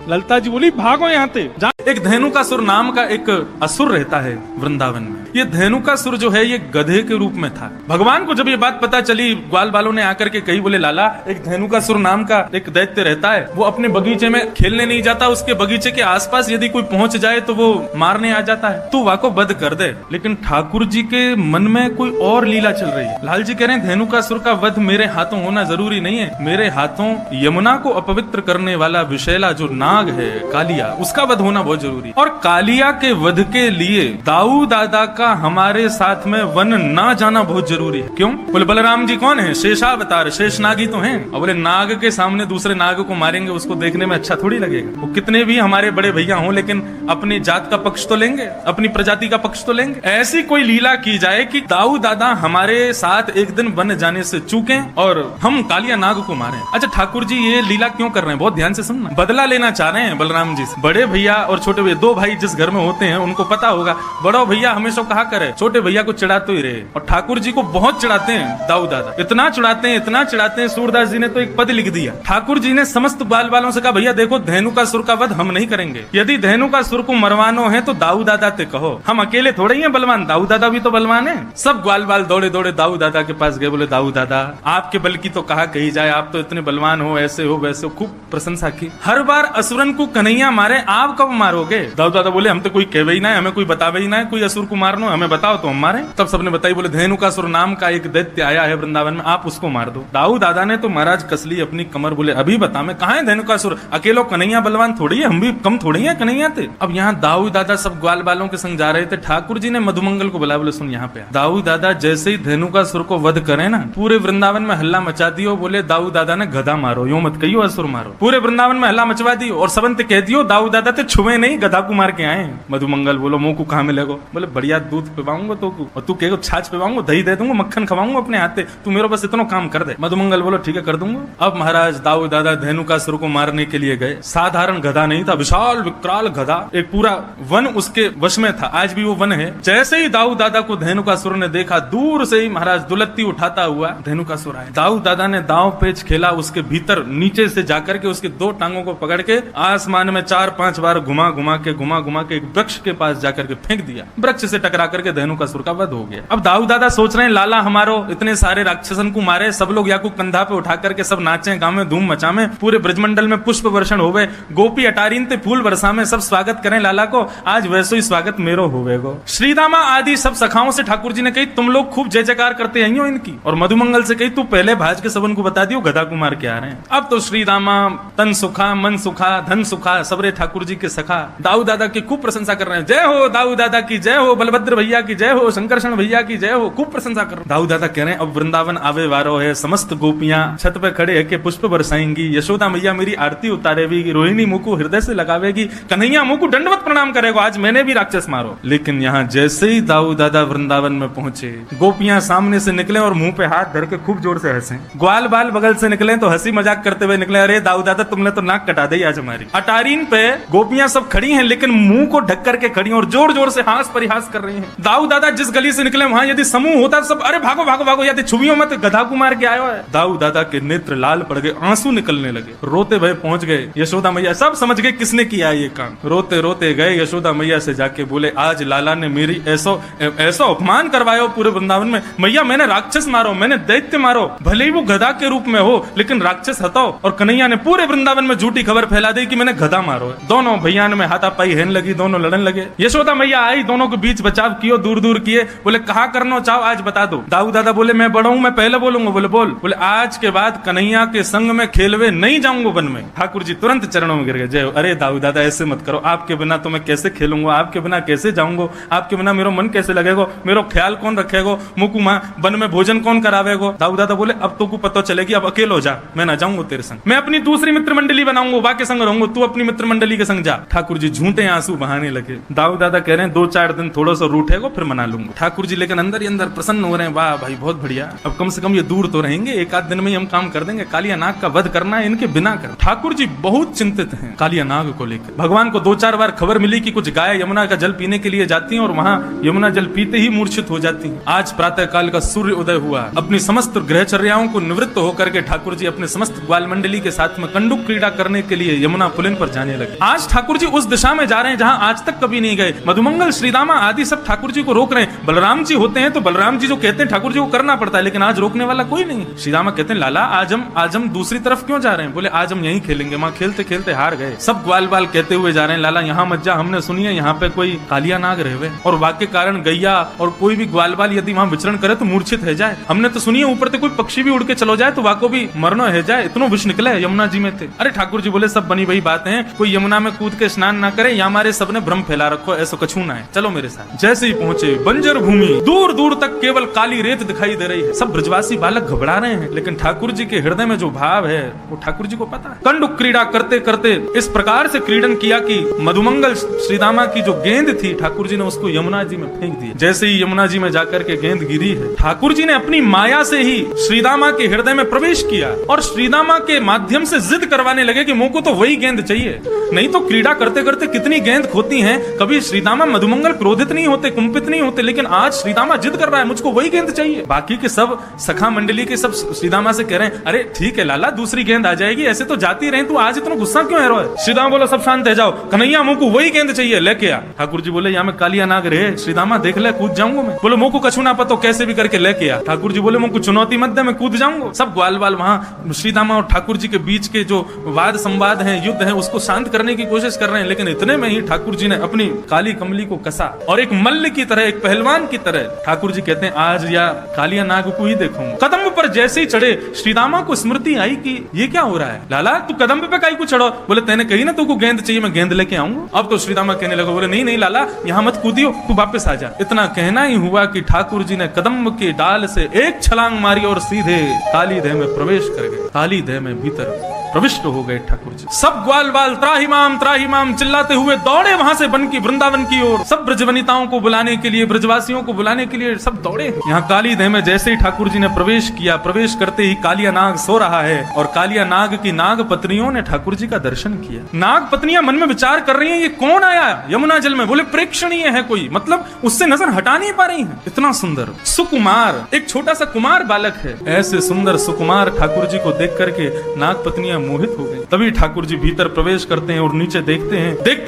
ललता जी बोली भागो यहाँ से। एक धेनुकासुर नाम का एक असुर रहता है वृंदावन में। ये धेनुकासुर जो है ये गधे के रूप में था। भगवान को जब ये बात पता चली, ग्वाल बालों ने आकर के कही, बोले लाला एक धेनुकासुर नाम का एक दैत्य रहता है, वो अपने बगीचे में खेलने नहीं जाता, उसके बगीचे के आसपास यदि कोई पहुंच जाए तो वो मारने आ जाता है, तू वाको बद कर दे। लेकिन ठाकुर जी के मन में कोई और लीला चल रही है। लाल जी कह रहे हैं धेनुकासुर का वध मेरे हाथों होना जरूरी नहीं है, मेरे हाथों यमुना को अपवित्र करने वाला विशैला जो नाग है कालिया, उसका वध होना बहुत जरूरी है। और कालिया के वध के लिए दाऊ दादा का हमारे साथ में वन ना जाना बहुत जरूरी है। क्यों? बोले बलराम जी कौन है? शेषावतार, शेष नागी तो हैं। और बोले नाग के सामने दूसरे नाग को मारेंगे, उसको देखने में अच्छा थोड़ी लगेगा। वो कितने भी हमारे बड़े भैया हों, लेकिन अपनी जात का पक्ष तो लेंगे, अपनी प्रजाति का पक्ष तो लेंगे। ऐसी कोई लीला की जाए कि दाऊ दादा हमारे साथ एक दिन वन जाने से चूके और हम कालिया नाग को मारे। अच्छा ठाकुर जी ये लीला क्यों कर रहे हैं? बहुत ध्यान से सुनना। बदला लेना चाह रहे हैं बलराम जी से। बड़े भैया और छोटे भैया, 2 भाई जिस घर में होते हैं उनको पता होगा, बड़ा भैया हमेशा कहा करे छोटे भैया को चिढ़ाते ही रहे। और ठाकुर जी को बहुत चिढ़ाते हैं दाऊ दादा, इतना चिढ़ाते हैं, इतना चिढ़ाते हैं। सूरदास जी ने तो एक पद लिख दिया। ठाकुर जी ने समस्त बाल बालों से कहा भैया देखो धेनुकासुर का वध हम नहीं करेंगे, यदि धेनुकासुर को मरवानो है तो दाऊ दादा ते कहो, हम अकेले थोड़े ही हैं बलवान, दाऊ दादा भी तो बलवान है। सब ग्वाल बाल दौड़े दौड़े दाऊ दादा के पास गए, बोले दाऊ दादा आपके बल की तो कहा कही जाए, आप तो इतने बलवान हो, ऐसे हो वैसे हो, खूब प्रशंसा की। हर बार असुरन को कन्हैया मारे, आप कब मारोगे? दाऊ दादा बोले हम तो कोई कहवे ही ना है, हमें कोई बतावे ही ना है, कोई असुर को मारनो, हमें बताओ तो हम मारे। तब सबने बताई, बोले धेनुकासुर नाम का एक दैत्य आया है वृंदावन में, आप उसको मार दो। दाऊ दादा ने तो महाराज कसली अपनी कमर, बोले अभी बता मैं कहाँ है धेनुकासुर, अकेलो कन्हैया बलवान थोड़ी है, हम भी कम थोड़ी है कन्हैया थे। अब यहाँ दाऊ दादा सब ग्वाल बालों के संग जा रहे थे। ठाकुर जी ने मधुमंगल को बुलाया, बोले सुन यहाँ पे। दाऊ दादा जैसे ही धेनुकासुर को वध करे ना, पूरे वृंदावन में हल्ला मचा दियो, बोले दाऊ दादा ने गधा मारो, यूं मत कहियो असुर मारो। पूरे वृंदावन में हल्ला मचवा दियो और सबंत कह दियो दाऊ दादा ते छुए नहीं, गधा को मार के आए। मधुमंगल बोलो मुंह को कहाँ मिलेगो? बोले बढ़िया दूध पिवाऊंगा तो, और तू कहेगा छाछ पिवाऊंगा, दही दे दूंगा, मक्खन खवाऊंगा अपने हाथे, तू मेरे बस इतना काम कर दे। मधुमंगल बोलो ठीक है कर दूंगा। अब महाराज दाऊ दादा धेनुकासुर को मारने के लिए गए। साधारण गधा नहीं था, विशाल विकराल गधा, एक पूरा वन उसके वश में था, आज भी वो वन है। जैसे ही दाऊ दादा को धेनुकासुर ने देखा, दूर से ही महाराज दुलत्ती उठाता हुआ धेनुकासुर आया। दाऊ दादा ने दांव पेच खेला, उसके भीतर नीचे से जाकर के उसके 2 टांगों को पकड़ के आसमान में 4-5 बार घुमा घुमा के एक वृक्ष के पास जाकर के फेंक दिया। वृक्ष से टकरा करके धेनुकासुर का वध हो गया। अब दाऊ दादा सोच रहे हैं लाला हमारो इतने सारे राक्षसन को मारे, सब लोग या को कंधा पे उठा करके सब नाचे, गाँव में धूम मचावे, पूरे ब्रजमंडल में पुष्प वर्षण होवे, गोपी अटारीन ते फूल बरसा में सब स्वागत करें लाला को, आज वैसे ही स्वागत मेरो होवेगो। श्रीदामा आदि सब सखाओं से ठाकुर जी ने कही तुम लोग खूब जय जयकार करते हैं इनकी, और मधुमंगल से कही तू पहले भाज के सबन को बता दियो गधा कुमार के आ रहे हैं। अब तो श्रीदामा तन सुखा मन सुखा धन सुखा सबरे ठाकुर जी के सखा दाऊ दादा की खूब प्रशंसा कर रहे हैं। जय हो दाऊ दादा की जय हो, बलभद्र भैया की जय हो, शंकरषण भैया की जय हो, खूब प्रशंसा कर रहे हैं। दाऊ दादा कह रहे हैं अब वृंदावन आवे वारो है, समस्त गोपियां छत पे खड़े है के पुष्प बरसाएंगी, यशोदा मैया मेरी आरती उतारेगी, रोहिणी मुंह को हृदय से लगावेगी, कन्हैया मुंह को दंडवत प्रणाम करेगा, आज मैंने भी राक्षस मारो। लेकिन यहाँ जैसे ही दाऊ दादा वृंदावन में पहुंचे, गोपियां सामने से निकले और मुंह पे हाथ धर के खूब जोर से हंसे। ग्वाल बाल बगल से निकले तो हंसी मजाक करते हुए निकले, अरे दाऊ दादा तुमने तो नाक कटा दी आज हमारी। अटारीन पे गोपियां सब खड़ी हैं लेकिन मुंह को ढक करके खड़ी और जोर जोर से हास परिहास कर रही हैं। दाऊ दादा जिस गली से निकले वहां यदि समूह होता सब अरे भागो भागो भागो, यदि छुबियों मत गधा को मार के आयो है। दाऊ दादा के नेत्र लाल पड़ गए, आंसू निकलने लगे, रोते भय पहुंच गए यशोदा मैया, सब समझ गए किसने किया ये काम। रोते रोते गए यशोदा मैया से जाके बोले आज लाला ने मेरी ऐसा अपमान करवाया पूरे वृंदावन में, मैया मैंने राक्षस मारो, मैंने दैत्य मारो, भले ही वो गधा के रूप में हो लेकिन राक्षस हटाओ। और कन्हैया ने पूरे वृंदावन में झूठी खबर फैला दी कि मैंने गधा मारो है। दोनों भैया में हाथापाई हेन लगी, दोनों लड़न लगे। यशोदा मैया आई, दोनों के बीच बचा चाव कियो, दूर दूर किए। बोले कहा करनो चाव आज बता दो। दाऊ दादा बोले मैं बड़ा हूं, मैं पहले बोलूंगा। बोले बोल। बोले आज के बाद कन्हैया के संग में खेलवे नहीं जाऊंगा वन में। ठाकुर जी तुरंत चरणों में गिर गए। जय। अरे दाऊ दादा ऐसे मत करो, आपके बिना तो मैं कैसे खेलूंगा, आपके बिना कैसे जाऊंगा, आपके बिना मेरा मन कैसे लगेगा, मेरा ख्याल कौन रखेगा, मुकु मां वन में भोजन कौन करावेगा। दाऊ दादा बोले अब तो को पता चलेगी, अब अकेलो जा, मैं ना जाऊंगा तेरे संग, मैं अपनी दूसरी मित्र मंडली बनाऊंगा, बाकी संग रहूंगा, तू अपनी मित्र मंडली के संग जा। ठाकुर जी झूठे आंसू बहाने लगे। दाऊ दादा कह रहे हैं 2-4 दिन थोड़ा सा रूठेगा फिर मना लूंगा। ठाकुर जी लेकिन अंदर ही अंदर प्रसन्न हो रहे हैं, वाह भाई बहुत बढ़िया, अब कम से कम ये दूर तो रहेंगे, 1 आध दिन में ही हम काम कर देंगे, कालिया नाग का वध करना है इनके बिना कर। ठाकुर जी बहुत चिंतित हैं कालिया नाग को लेकर। भगवान को 2-4 बार खबर मिली कि कुछ गाय यमुना का जल पीने के लिए जाती हैं और वहां यमुना जल पीते ही मूर्छित हो जाती हैं। आज प्रातः काल का सूर्य उदय हुआ, अपनी समस्त ग्रहचर्याओं को निवृत्त होकर के ठाकुर जी अपने समस्त ग्वाल मंडली के साथ में कंडुक क्रीड़ा करने के लिए यमुना पुलिन पर जाने लगे। आज ठाकुर जी उस दिशा में जा रहे हैं जहां आज तक कभी नहीं गए। मधुमंगल, श्रीदामा आदि सब ठाकुर जी को रोक रहे हैं। बलराम जी होते हैं तो बलराम जी जो कहते हैं ठाकुर जी को करना पड़ता है, लेकिन आज रोकने वाला कोई नहीं। श्रीदामा कहते हैं लाला आज हम दूसरी तरफ क्यों जा रहे हैं। बोले आज हम यहीं खेलेंगे, मां खेलते खेलते हार गए। सब ग्वाल बाल कहते हुए जा रहे हैं लाला यहाँ मत जा, हमने सुनी है यहाँ पे कोई कालिया नाग रहे और वाक्य कारण गैया और कोई भी ग्वाल बाल यदि वहां विचरण करे तो मूर्छित है जाए। हमने तो सुनी है ऊपर से कोई पक्षी भी उड़ के चलो जाए तो वाको भी मरनो है जाए, इतनो विष निकले यमुना जी में थे। अरे ठाकुर जी बोले सब बनी वही बात है, कोई यमुना में कूद के स्नान ना करे, यहाँ हमारे सबने भ्रम फैला रखो, ऐसा कछू ना है, चलो मेरे साथ। जैसे ही पहुंचे बंजर भूमि, दूर दूर तक केवल काली रेत दिखाई दे रही है। सब ब्रजवासी बालक घबरा रहे हैं, लेकिन ठाकुर जी के हृदय में जो भाव है वो ठाकुर जी को पता है। कंडुक क्रीड़ा करते करते इस प्रकार से क्रीडन किया कि मधुमंगल श्रीदामा की जो गेंद थी ठाकुर जी ने उसको यमुना जी में फेंक दिया। जैसे ही यमुना जी में जाकर के गेंद गिरी है, ठाकुर जी ने अपनी माया से ही श्रीदामा के हृदय में प्रवेश किया और श्रीदामा के माध्यम से जिद करवाने लगे कि मुझको तो वही गेंद चाहिए। नहीं तो क्रीड़ा करते करते कितनी गेंद खोती हैं, कभी श्रीदामा मधुमंगल क्रोधित नहीं होते, कुंपित नहीं होते, लेकिन आज श्रीदामा जिद कर रहा है मुझको वही गेंद चाहिए। बाकी के सब सखा मंडली के सब श्रीदामा से कह रहे हैं अरे ठीक है लाला दूसरी गेंद आ जाएगी, ऐसे तो जाती रहे, तू आज इतना गुस्सा क्यों है रो है। श्रीदामा बोला सब शांत है, जाओ कन्हैया मुझको वही गेंद चाहिए लेके आ। ठाकुर जी बोले यहाँ में कालिया नाग रहे, श्रीदामा देख ले कूद जाऊंगा मैं। बोले मुझको कछु ना पता कैसे भी करके लेके आ। ठाकुर जी बोले मुझको चुनौती मत दे, मैं कूद जाऊंगा। सब ग्वाल बाल वहां श्रीदामा और ठाकुर जी के बीच के जो वाद संवाद है, युद्ध है, उसको शांत करने की कोशिश कर रहे हैं, लेकिन इतने में ही ठाकुर जी ने अपनी काली कमली को कसा और एक मल्ल की तरह, एक पहलवान की तरह ठाकुर जी कहते हैं आज या कालिया नाग को ही देखूंगा। कदम पर जैसे ही चढ़े श्रीदामा को स्मृति आई कि ये क्या हो रहा है, लाला तू कदम पे काई को चढ़ो। बोले तेने कही ना तुमको गेंद चाहिए, मैं गेंद लेके आऊंगा। अब तो श्रीदामा कहने लगा, बोले नहीं नहीं लाला यहाँ मत कूदियो, तू वापस आ जा। इतना कहना ही हुआ कि ठाकुर जी ने कदम के डाल से एक छलांग मारी और सीधे काली देह में प्रवेश कर गए। काली देह में भीतर प्रविष्ट हो गए ठाकुर जी। सब ग्वाल बाल त्राहिमाम चिल्लाते हुए दौड़े वहां से बन की वृंदावन की ओर। सब ब्रजवनिताओं को बुलाने के लिए, ब्रजवासियों को बुलाने के लिए सब दौड़े। यहाँ काली देह में जैसे ही ठाकुर जी ने प्रवेश किया, प्रवेश करते ही कालिया नाग सो रहा है और कालिया नाग की नाग पत्नियों ने ठाकुर जी का दर्शन किया। नाग पत्नियां मन में विचार कर रही हैं ये कौन आया यमुना जल में। बोले प्रेक्षणीय है कोई, मतलब उससे नजर हटा नहीं पा रही है। इतना सुंदर सुकुमार, एक छोटा सा कुमार बालक है। ऐसे सुंदर सुकुमार ठाकुर जी को देख करके नाग पत्नियां मोहित हो गई। तभी ठाकुर जी भीतर प्रवेश करते हैं और नीचे देखते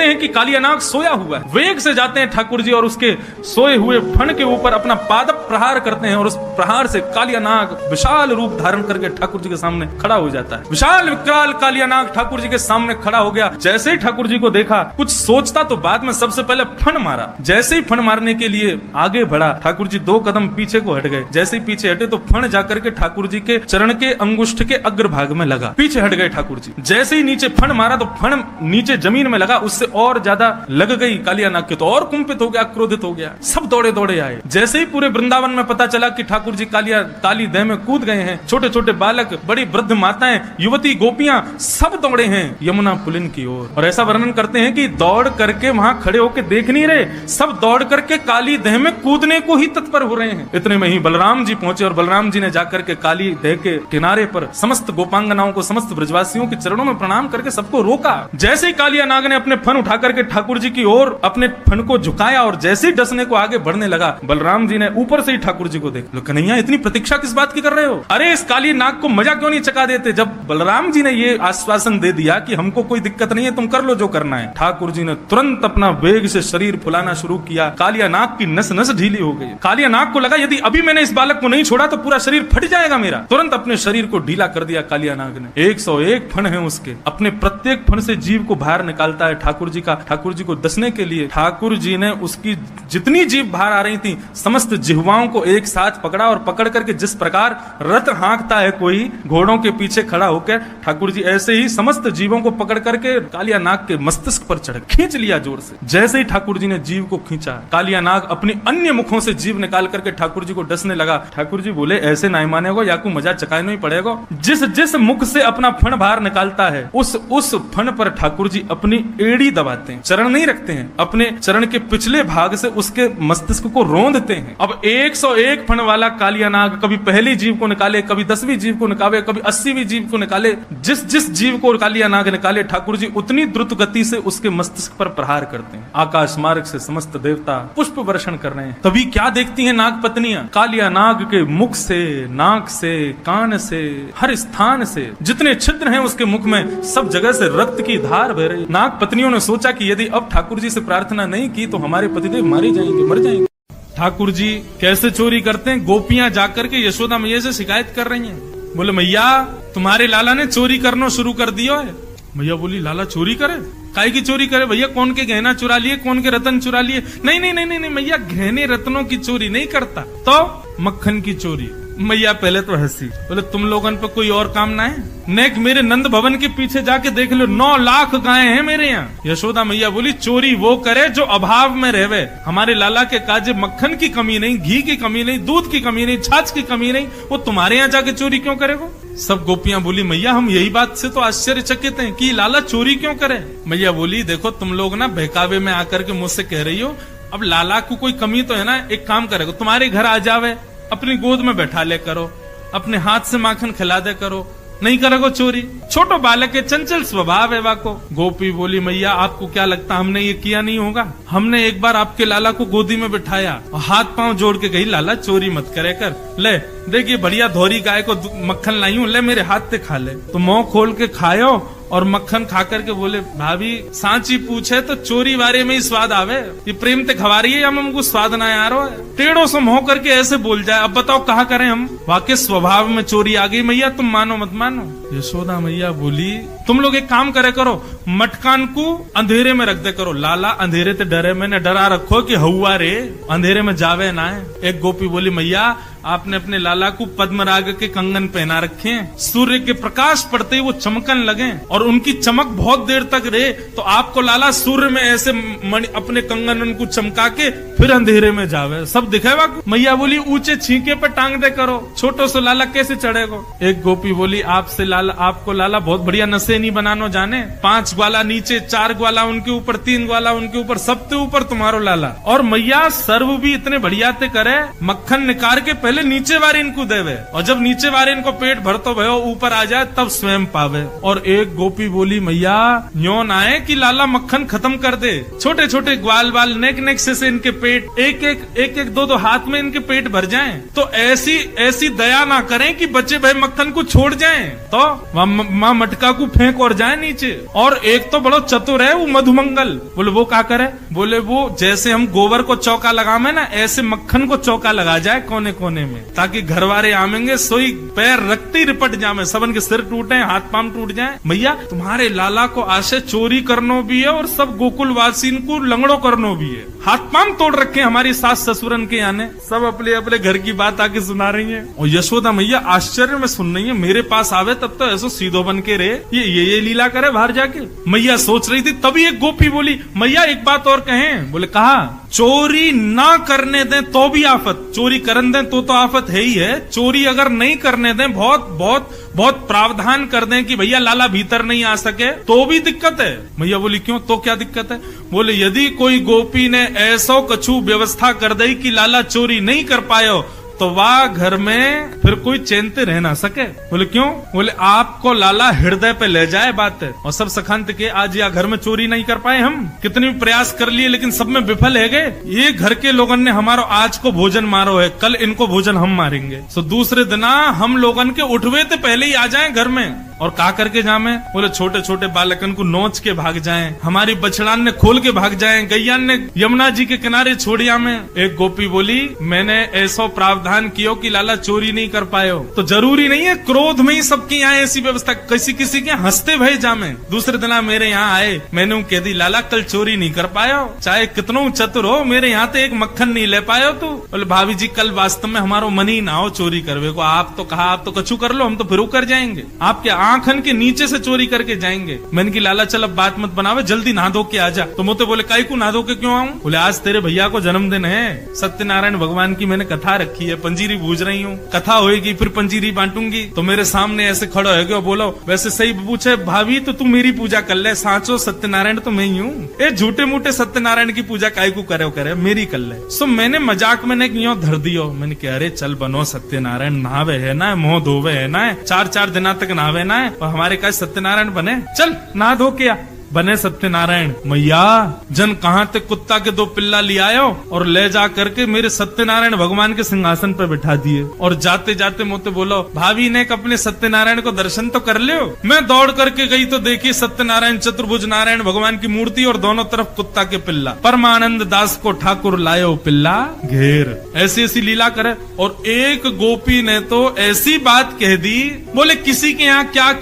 हैं कि कालिया नाग सोया हुआ है। वेग से जाते हैं ठाकुर जी और उसके सोए हुए फण के ऊपर अपना पादप प्रहार करते हैं और उस प्रहार से कालिया नाग विशाल रूप धारण करके ठाकुर जी के सामने खड़ा हो जाता है। विशाल विकराल कालिया नाग ठाकुर जी के सामने खड़ा हो गया। जैसे ही ठाकुर जी को देखा, कुछ सोचता तो बाद में सबसे पहले फण मारा। जैसे ही फण मारने के लिए आगे बढ़ा, ठाकुर जी 2 कदम पीछे को हट गए। जैसे ही पीछे हटे तो फण जाकर के ठाकुर जी के चरण के अंगुष्ठ के अग्रभाग में लगा। पीछे हट गए ठाकुर जी। जैसे ही नीचे फण मारा तो फण नीचे जमीन में लगा, उससे और ज्यादा लग गई कालिया नाग के, तो और कुंपित हो गया, क्रोधित हो गया। सब दौड़े दौड़े आए। जैसे ही पूरे वृंदावन में पता चला कि ठाकुर जी काली देह में कूद गए हैं, छोटे छोटे बालक, बड़ी वृद्ध माताएं, युवती, गोपियां सब दौड़े हैं यमुना पुलिन की ओर। और ऐसा वर्णन करते हैं कि दौड़ करके वहां खड़े होकर देख नहीं रहे, सब दौड़ करके काली देह में कूदने को ही तत्पर हो रहे हैं। इतने में ही बलराम जी पहुंचे और बलराम जी ने जाकर के काली देह के किनारे पर समस्त गोपांगनाओं को, समस्त ब्रजवासियों के चरणों में प्रणाम करके सबको रोका। जैसे ही कालिया नाग ने अपने फन उठा करके ठाकुर जी की ओर अपने फन को झुकाया और जैसे ही डसने को आगे बढ़ने लगा, बलराम जी ने ऊपर से ही ठाकुर जी को देख लो, कन्हैया इतनी प्रतीक्षा किस बात की कर रहे हो? अरे इस काली नाग को मजा क्यों नहीं चका देते? जब बलराम जी ने ये आश्वासन दे दिया कि हमको कोई दिक्कत नहीं है, तुम कर लो जो करना है, ठाकुर जी ने तुरंत अपना वेग से शरीर फुलाना शुरू किया। कालिया नाग की नस नस ढीली हो गई। कालिया नाग को लगा यदि अभी मैंने इस बालक को नहीं छोड़ा तो पूरा शरीर फट जाएगा मेरा। तुरंत अपने शरीर को ढीला कर दिया कालिया नाग ने। 100 101 फण हैं उसके, अपने प्रत्येक फण से जीव को बाहर निकालता है ठाकुर जी का। ठाकुर जी को डसने के लिए ठाकुर जी ने उसकी जितनी जीव बाहर आ रही थी समस्त जिह्वाओं को एक साथ पकड़ा, और पकड़ करके जिस प्रकार रथ हाँकता है कोई घोड़ों के पीछे खड़ा होकर, ठाकुर जी ऐसे ही समस्त जीवों को पकड़ करके कालिया नाग के मस्तिष्क पर चढ़ खींच लिया जोर से। जैसे ही ठाकुर जी ने जीव को खींचा, कालिया नाग अपनी अन्य मुखों से जीव निकाल करके ठाकुर जी को डसने लगा। ठाकुर जी बोले ऐसे नहीं मानेगो, या को मजा चकाने ही पड़ेगा। जिस जिस मुख से अपना फण बाहर निकालता है उस फण पर ठाकुर जी अपनी एड़ी दबाते हैं, चरण नहीं रखते हैं, अपने चरण के पिछले भाग से उसके मस्तिष्क को रोंदते हैं। अब 101 फण वाला कालिया नाग कभी पहली जीव को निकाले, कभी 10वीं जीव को निकाले, कभी 80वीं जीव को निकाले। जिस जिस जीव को कालिया नाग निकाले ठाकुर जी उतनी द्रुत गति से उसके मस्तिष्क पर प्रहार करते हैं। आकाश मार्ग से समस्त देवता पुष्प वर्षण कर रहे हैं। तभी क्या देखती हैं नाग पत्नियां? कालिया नाग के मुख से, नाक से, कान से, हर स्थान से जितने छिद्र हैं उसके मुख में सब जगह से रक्त की धार बह रही। नाग पत्नियों ने सोचा कि यदि अब ठाकुर जी से प्रार्थना नहीं की तो हमारे पतिदेव मारे जाएंगे, मर जाएंगे। ठाकुर जी कैसे चोरी करते हैं? गोपियां जाकर के यशोदा मैया से शिकायत कर रही हैं। बोले मैया तुम्हारे लाला ने चोरी करना शुरू कर दिया है। मैया बोली लाला चोरी करे? काहे की चोरी करे भैया? कौन के गहना चुरा लिए, कौन के रतन चुरा लिए? नहीं नहीं नहीं नहीं मैया, गहने रत्नों की चोरी नहीं करता, तो मक्खन की चोरी। मैया पहले तो हंसी, बोले तुम लोगन पे कोई और काम ना है? नेक मेरे नंद भवन के पीछे जाके देख लो, 9 लाख गायें हैं मेरे यहाँ। यशोदा मैया बोली चोरी वो करे जो अभाव में रहवे। हमारे लाला के काजे मक्खन की कमी नहीं, घी की कमी नहीं, दूध की कमी नहीं, छाछ की कमी नहीं, वो तुम्हारे यहाँ जाके चोरी क्यों करेगा? सब गोपियां बोली मैया हम यही बात से तो आश्चर्यचकित हैं कि लाला चोरी क्यों करे। मैया बोली देखो तुम लोग ना बहकावे में आकर के मुझसे कह रही हो, अब लाला को कोई कमी तो है ना, एक काम करेगा तुम्हारे घर आ जावे, अपनी गोद में बैठा ले करो, अपने हाथ से माखन खिला दे करो, नहीं करेगो चोरी। छोटो बालक के चंचल स्वभाव है वाको। गोपी बोली मैया आपको क्या लगता हमने ये किया नहीं होगा? हमने एक बार आपके लाला को गोदी में बिठाया और हाथ पांव जोड़ के गई लाला चोरी मत करे कर, ले देखिए बढ़िया धोरी गाय को मक्खन लाई हूँ, ले मेरे हाथ से खा ले। तो मुंह खोल के खायो और मक्खन खा करके बोले भाभी सांची पूछे तो चोरी वारे में ही स्वाद आवे, ये प्रेम ते खवा रही है या हमको स्वाद ना आ रहा है? टेढ़ों से मुंह करके ऐसे बोल जाए, अब बताओ कहा करें हम? वाकई स्वभाव में चोरी आ गई मैया, तुम मानो मत मानो। यशोदा मैया बोली तुम लोग एक काम करे करो, मटकान को अंधेरे में रख दे करो। लाला अंधेरे ते डरे, मैंने डरा रखो कि हवा रे अंधेरे में जावे ना है। एक गोपी बोली मैया आपने अपने लाला को पद्मराग के कंगन पहना रखे हैं, सूर्य के प्रकाश पड़ते ही वो चमकन लगे और उनकी चमक बहुत देर तक रहे, तो आपको लाला सूर्य में ऐसे अपने कंगन उनको चमका के फिर अंधेरे में जावे, सब दिखेगा। मैया बोली ऊंचे छींके पे टांग दे करो, छोटो से लाला कैसे चढ़ेगा? एक गोपी बोली आपसे लाला, आपको लाला बहुत बढ़िया नशे नहीं बनानो जाने, 5 ग्वाला नीचे, 4 ग्वाला उनके ऊपर, 3 ग्वाला उनके ऊपर, सबके ऊपर तुम्हारो लाला। और मैया सर्व भी इतने बढ़िया ते करे, मक्खन निकाल के पहले नीचे वारे इनको देवे, और जब नीचे वारे इनको पेट भर तो भयो ऊपर आ जाए तब स्वयं पावे। और एक गोपी बोली मैया न्यो ना आए कि लाला मक्खन खत्म कर दे, छोटे छोटे ग्वाल बाल नेक नेक से इनके पेट एक 2 हाथ में इनके पेट भर जाएं, तो ऐसी दया ना करें कि बच्चे भाई मक्खन को छोड़ जाएं, तो माँ मटका को फेंक और जाए नीचे। और एक तो बड़ो चतुर है वो मधुमंगल, बोले वो क्या करे? बोले वो जैसे हम गोबर को चौका लगावे ना, ऐसे मक्खन को चौका लगा जाए कोने कोने में, ताकि घर वाले आमेंगे सोई पैर रखते ही रिपट जामे, सबन के सिर टूटे, हाथ पांव टूट जाए। भैया तुम्हारे लाला को आशे चोरी करनो भी है और सब गोकुल वासी को लंगड़ो करनो भी है, हाथ पांव तोड़ रखे हमारी सास ससुरन के आने, सब अपने अपने घर की बात आके सुना रही है। और यशोदा मैया आश्चर्य में सुन रही है, मेरे पास आवे तब तो ऐसा सीधो बन के रहे, ये लीला करे बाहर जाके। मैया सोच रही थी, तभी एक गोपी बोली मैया एक बात और कहें। बोले कहा? चोरी ना करने दें तो भी आफत, चोरी करन दें तो आफत है ही है, चोरी अगर नहीं करने दें, बहुत बहुत बहुत प्रावधान कर दें कि भैया लाला भीतर नहीं आ सके तो भी दिक्कत है। मैया बोली क्यों, तो क्या दिक्कत है? बोले यदि कोई गोपी ने ऐसो कछु व्यवस्था कर दी कि लाला चोरी नहीं कर पायो तो वह घर में फिर कोई चैनते रह ना सके। बोले क्यों? बोले आपको लाला हृदय पे ले जाए बात है, और सब सखंत के आज या घर में चोरी नहीं कर पाए, हम कितने भी प्रयास कर लिए लेकिन सब में विफल है गए। ये घर के लोगन ने हमारो आज को भोजन मारो है, कल इनको भोजन हम मारेंगे, तो दूसरे दिन हम लोगन के उठवे तो पहले ही आ जाए घर में। और का करके जामे? बोले छोटे छोटे बालकन को नोच के भाग जाएं, हमारी बछड़ान ने खोल के भाग जाएं, गैयान ने यमुना जी के किनारे छोड़िया में। एक गोपी बोली मैंने ऐसा प्रावधान किया कि लाला चोरी नहीं कर पायो। तो जरूरी नहीं है क्रोध में ही सबकी यहाँ ऐसी व्यवस्था, किसी किसी के हंसते भय जामे। दूसरे दिन मेरे यहाँ आए, मैंने कह दी लाला कल चोरी नहीं कर पायो, चाहे कितनों चतुर हो मेरे यहाँ तो एक मक्खन नहीं ले पायो तू। बोले भाभी जी कल वास्तव में हमारो मन ही ना हो चोरी करवे को, आप तो कहा आप तो कछु कर लो, हम तो फिर कर जाएंगे, आपके आंखन के नीचे से चोरी करके जाएंगे। मैंने की लाला चल अब बात मत बनावे, जल्दी नहा धो के आजा। तो मोते बोले काई को नहा धो के क्यों आऊं? बोले आज तेरे भैया को जन्मदिन है, सत्यनारायण भगवान की मैंने कथा रखी है, पंजीरी बूझ रही हूँ, कथा होएगी फिर पंजीरी बांटूंगी। तो मेरे सामने ऐसे खड़ो है क्यों? बोलो वैसे सही पूछे भाभी तो तू मेरी पूजा कर ले, साचो सत्यनारायण तो मैं ही हूँ, ये झूठे मूठे सत्यनारायण की पूजा काय को करे मेरी कर ले। सो मैंने मजाक में यूं धर दियो, मैंने कहा अरे चल बनो सत्यनारायण, नहावे है ना, मुंह धोवे है ना, 4-4 दिन तक नहावे ना, और हमारे का सत्यनारायण बने, चल नहा धो के आ। बने सत्यनारायण। मैया जन कहाँ ते कुत्ता के 2 पिल्ला ले आयो और ले जा करके मेरे सत्यनारायण भगवान के सिंहासन पर बिठा दिए, और जाते जाते मुझे बोलो भाभी ने अपने सत्यनारायण को दर्शन तो कर लियो। मैं दौड़ करके गई तो देखी सत्यनारायण चतुर्भुज नारायण भगवान की मूर्ति और दोनों तरफ कुत्ता के पिल्ला। परमानंद दास को ठाकुर लायो पिल्ला घेर, ऐसी ऐसी लीला करे। और एक गोपी ने तो ऐसी बात कह दी, बोले किसी के यहाँ क्या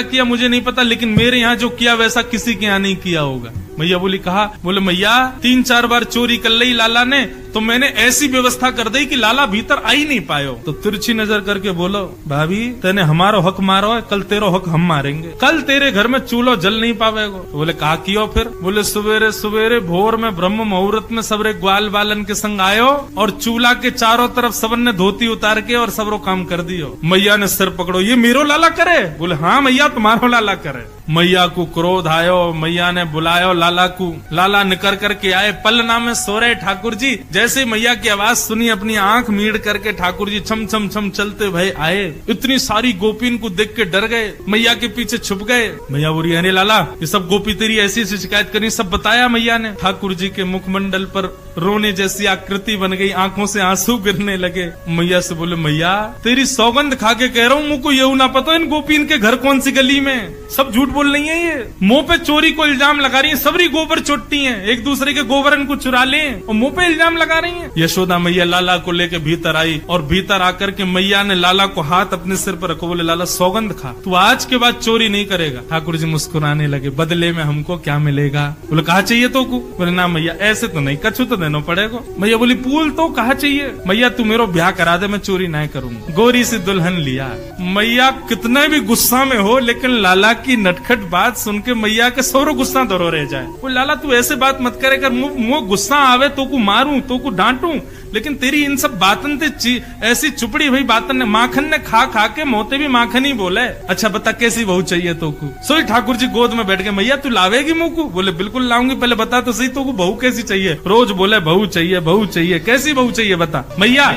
किया मुझे नहीं पता, लेकिन मेरे यहाँ जो किया वैसा किसी के यहाँ नहीं किया होगा। मैया बोली कहा? बोले मैया 3-4 बार चोरी कर ली लाला ने, तो मैंने ऐसी व्यवस्था कर दी कि लाला भीतर आ ही नहीं पायो। तो तिरछी नजर करके बोलो भाभी तेने हमारो हक मारो है, कल तेरो हक हम मारेंगे, कल तेरे घर में चूल्हा जल नहीं पावेगो। तो बोले कहा कियो फिर? बोले सवेरे सवेरे भोर में ब्रह्म मुहूर्त में सबरे ग्वाल बालन के संग आयो और चूल्हा के चारों तरफ सबन ने धोती उतार के और सबरो काम कर दियो। मैया ने सिर पकड़ो, ये मेरो लाला करे? बोले हाँ मैया तुम्हारो लाला करे। मैया को क्रोध आयो, मैया ने बुलायो लाला को, लाला निकर करके आए, पलना में सो रहे ठाकुर जी। जैसे मैया की आवाज सुनी अपनी आंख मीड़ करके ठाकुर जी छम छम छम चलते भय आए। इतनी सारी गोपीन को देख के डर गए, मैया के पीछे छुप गए। मैया बोली अरे लाला ये सब गोपी तेरी ऐसी ऐसी शिकायत करनी, सब बताया मैया ने। ठाकुर जी के मुखमंडल पर रोने जैसी आकृति बन गई, आंखों से आंसू गिरने लगे। मैया से बोले मैया तेरी सौगंध खा के कह रहा हूँ, मुझको ये ना पता इन गोपीन के घर कौन सी गली में, सब झूठ बोल रही है, ये मुंह पे चोरी को इल्जाम लगा रही है, सबरी गोबर चोटती हैं, एक दूसरे के गोबरन को चुरा ले और मुंह पे इल्जाम लगा रही हैं। यशोदा मैया लाला को लेके भीतर आई और भीतर आकर के मैया ने लाला को हाथ अपने सिर पर रखो, बोले लाला सौगंध खा, तू आज के बाद चोरी नहीं करेगा। ठाकुर जी मुस्कुराने लगे, बदले में हमको क्या मिलेगा? बोले कहा चाहिए तो को? बोले ना मैया ऐसे तो नहीं, कछु तो देना पड़ेगा। मैया बोली पूल तो कहा चाहिए? मैया तू मेरो ब्याह करा दे, मैं चोरी नहीं करूंगा। गोरी सी दुल्हन लिया। मैया कितना भी गुस्सा में हो लेकिन लाला की नटखट बात सुन के मैया के सौरो गुस्सा दरो रह जाए। वो लाला तू ऐसे बात मत करे कर, मुझे गुस्सा आवे तो को मारूं तो को डांटूं, लेकिन तेरी इन सब बातन ते ऐसी चुपड़ी भाई बातन ने माखन ने खा खा के मोते भी माखन ही बोले। अच्छा बता कैसी बहू चाहिए तो को? सोई ठाकुर जी गोद में बैठ गए, मैया तू लावेगी मुँह को? बोले बिल्कुल लाऊंगी, पहले बता तो सही तो को बहू कैसी चाहिए? रोज बोले बहू चाहिए बहू चाहिए, कैसी बहू चाहिए बता? मैया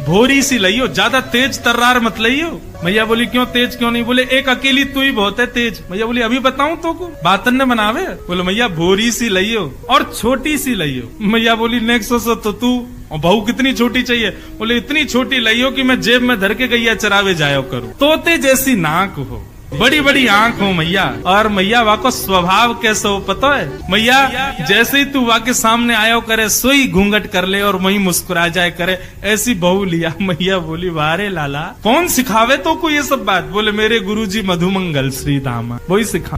भोरी सी लइयो, ज्यादा तेज तर्रार मत लइयो। मैया बोली क्यों तेज क्यों नहीं? बोले एक अकेली तू ही बहुत है तेज। मैया बोली अभी बताऊं तो को? बातन ने बनावे। बोले मैया भोरी सी लइयो और छोटी सी लइयो। मैया बोली नेक्सो तो तू और बहू कितनी छोटी चाहिए? बोले इतनी छोटी लइयो कि मैं जेब में धर के गैया चरावे जायो करूं, तोते जैसी नाक हो, बड़ी बड़ी आंख हो मैया। और मैया वा को स्वभाव कैसे हो पता है? मैया जैसे ही तू वा के सामने आयो करे सोई घूंघट कर ले और वही मुस्कुरा जाए करे, ऐसी बहू लिया। मैया बोली वारे लाला कौन सिखावे तो को ये सब बात? बोले मेरे गुरुजी मधुमंगल श्री दामा वही सिखा।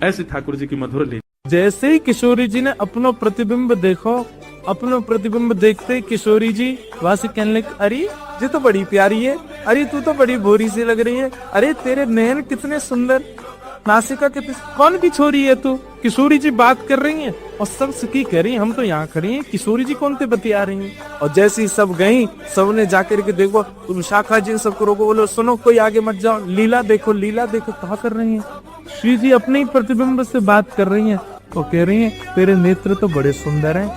ऐसी ठाकुर जी की मधुर लीला। जैसे ही किशोरी जी ने अपना प्रतिबिंब देखो, अपना प्रतिबिंब देखते किशोरी जी वासी कहने लगे अरे ये तो बड़ी प्यारी है, अरे तू तो बड़ी भोरी सी लग रही है, अरे तेरे नयन कितने सुंदर, नासिका कितनी, कौन की छोरी है तू? किशोरी जी बात कर रही हैं और सब सुखी कह रही हैं, हम तो यहाँ खड़ी हैं, किशोरी जी कौन ते बतिया रही हैं। और जैसे ही सब गई, सबने जाकर के देखो, तुम शाखा जी सबको रोको, बोलो सुनो कोई आगे मत जाओ, लीला देखो क्या कर रही है? श्री जी अपने ही प्रतिबिंब से बात कर रही हैं, तो कह रही हैं तेरे नेत्र तो बड़े सुंदर हैं,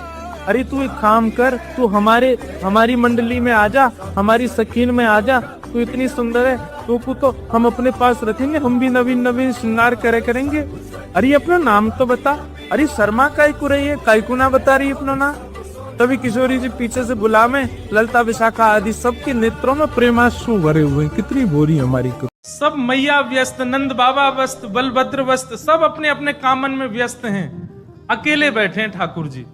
अरे तू एक काम कर, तू हमारी मंडली में आ जा, हमारी सखीन में आ जा, तू इतनी सुंदर है, तो हम अपने पास रखेंगे, हम भी नवीन श्रृंगार करेंगे। अरे अपना नाम तो बता। अरे शर्मा काय को रही है, काय को ना बता रही अपना नाम? तभी किशोरी जी पीछे से बुला में ललता विशाखा आदि सबके नेत्रों में प्रेमाश्रु भरे हुए हैं। कितनी बोरी हमारी सब मैया व्यस्त, नंद बाबा व्यस्त, बलभद्र व्यस्त, सब अपने अपने कामन में व्यस्त हैं। अकेले बैठे हैं ठाकुर जी,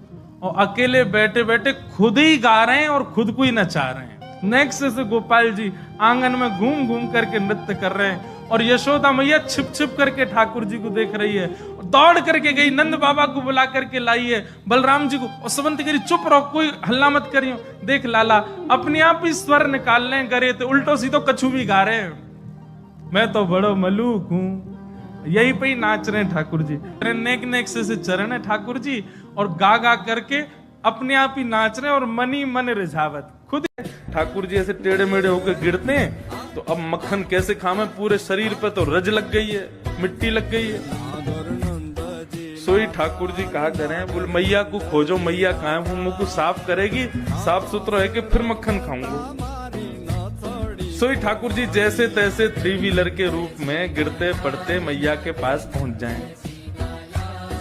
और अकेले बैठे बैठे खुद ही गा रहे हैं और खुद को ही नचा रहे हैं। नेक्स्ट से गोपाल जी आंगन में घूम घूम करके नृत्य कर रहे हैं, और यशोदा मैया छिप छिप करके ठाकुर जी को देख रही है। दौड़ करके गई, नंद बाबा को बुला करके लाई है, बलराम जी को, और सुबंत करी चुप रहो, कोई हल्ला मत करियो। देख लाला अपने आप ही स्वर निकाल लें करे तो उल्टो सीधो कछु भी गा रहे हैं। मैं तो बड़ो मलूक हूं, यही पे ही नाच रहे हैं ठाकुर जी। नेक नेक से चरण है ठाकुर जी, और गा गा करके अपने आप ही नाच रहे हैं, और मनी मन रिझावत खुद। ठाकुर जी ऐसे टेढ़े मेढ़े होकर गिरते हैं, तो अब मक्खन कैसे खावे, पूरे शरीर पे तो रज लग गई है, मिट्टी लग गई है। सोई ठाकुर जी कहा करें, बोल मैया को खोजो, मैया कहाँ है, वो मुंह को साफ करेगी, साफ सुथरा है कि फिर मक्खन खाऊंगा। सोई ठाकुर जी जैसे तैसे 3 व्हीलर के रूप में गिरते पड़ते मैया के पास पहुंच जाएं।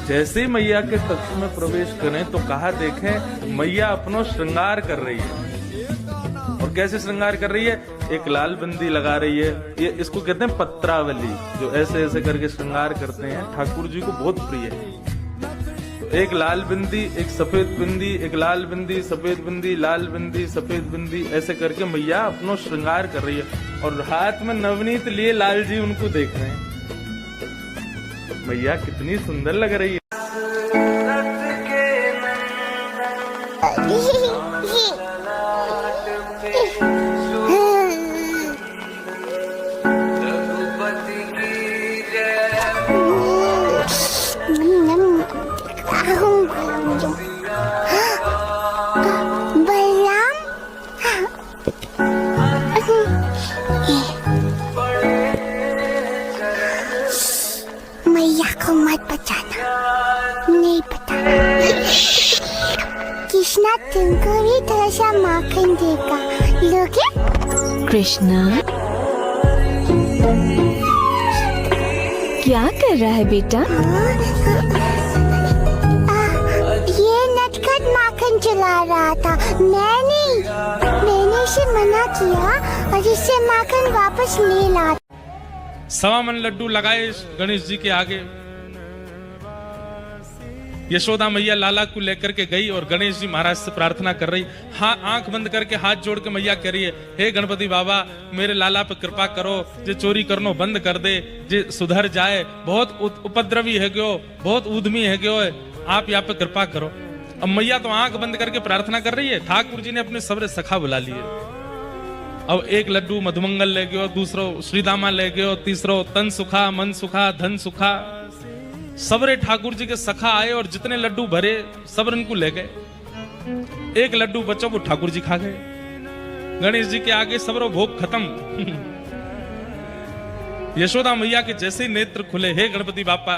जैसे ही मैया के कक्ष में प्रवेश करें तो कहा देखें मैया अपनो श्रृंगार कर रही है। और कैसे श्रृंगार कर रही है, एक लाल बिंदी लगा रही है, ये इसको कहते हैं पत्रावली, जो ऐसे ऐसे करके श्रृंगार करते हैं, ठाकुर जी को बहुत प्रिय है। एक लाल बिंदी, एक सफेद बिंदी, एक लाल बिंदी, सफेद बिंदी, लाल बिंदी, सफेद बिंदी, ऐसे करके मैया अपनो श्रृंगार कर रही है, और हाथ में नवनीत लिए लाल जी उनको देख रहे हैं। मैया कितनी सुंदर लग रही है। मैया को मत बचाना, नहीं पता कृष्णा तुमको भी थोड़ा सा माखन देगा, लोगे? कृष्णा क्या कर रहा है बेटा? ये नटखट माखन चला रहा था, मैंने इसे मना किया और इससे माखन वापस ले ला। 1.25 मन लड्डू लगाए गणेश जी के आगे। यशोदा मैया लाला को लेकर के गई और गणेश जी महाराज से प्रार्थना कर रही, हाँ आंख बंद करके हाथ जोड़ के मैया कह रही है, हे गणपति बाबा मेरे लाला पे कृपा करो, जे चोरी करनो बंद कर दे, जे सुधर जाए, बहुत उपद्रवी है क्यों, बहुत उद्यमी है क्यों, आप यहाँ पे कृपा करो। अब मैया तो आंख बंद करके प्रार्थना कर रही है, ठाकुर जी ने अपने सबरे सखा बुला लिए। अब एक लड्डू मधुमंगल ले गयो, दूसरो श्रीदामा ले गयो, तीसरो तन सुखा, मन सुखा, धन सुखा। सबरे ठाकुर जी के सखा आए और जितने लड्डू भरे सब इनको ले गए। एक लड्डू बचो वो ठाकुर जी खा गए। गणेश जी के आगे सबरो भोग खत्म। यशोदा मैया के जैसे ही नेत्र खुले, हे गणपति बापा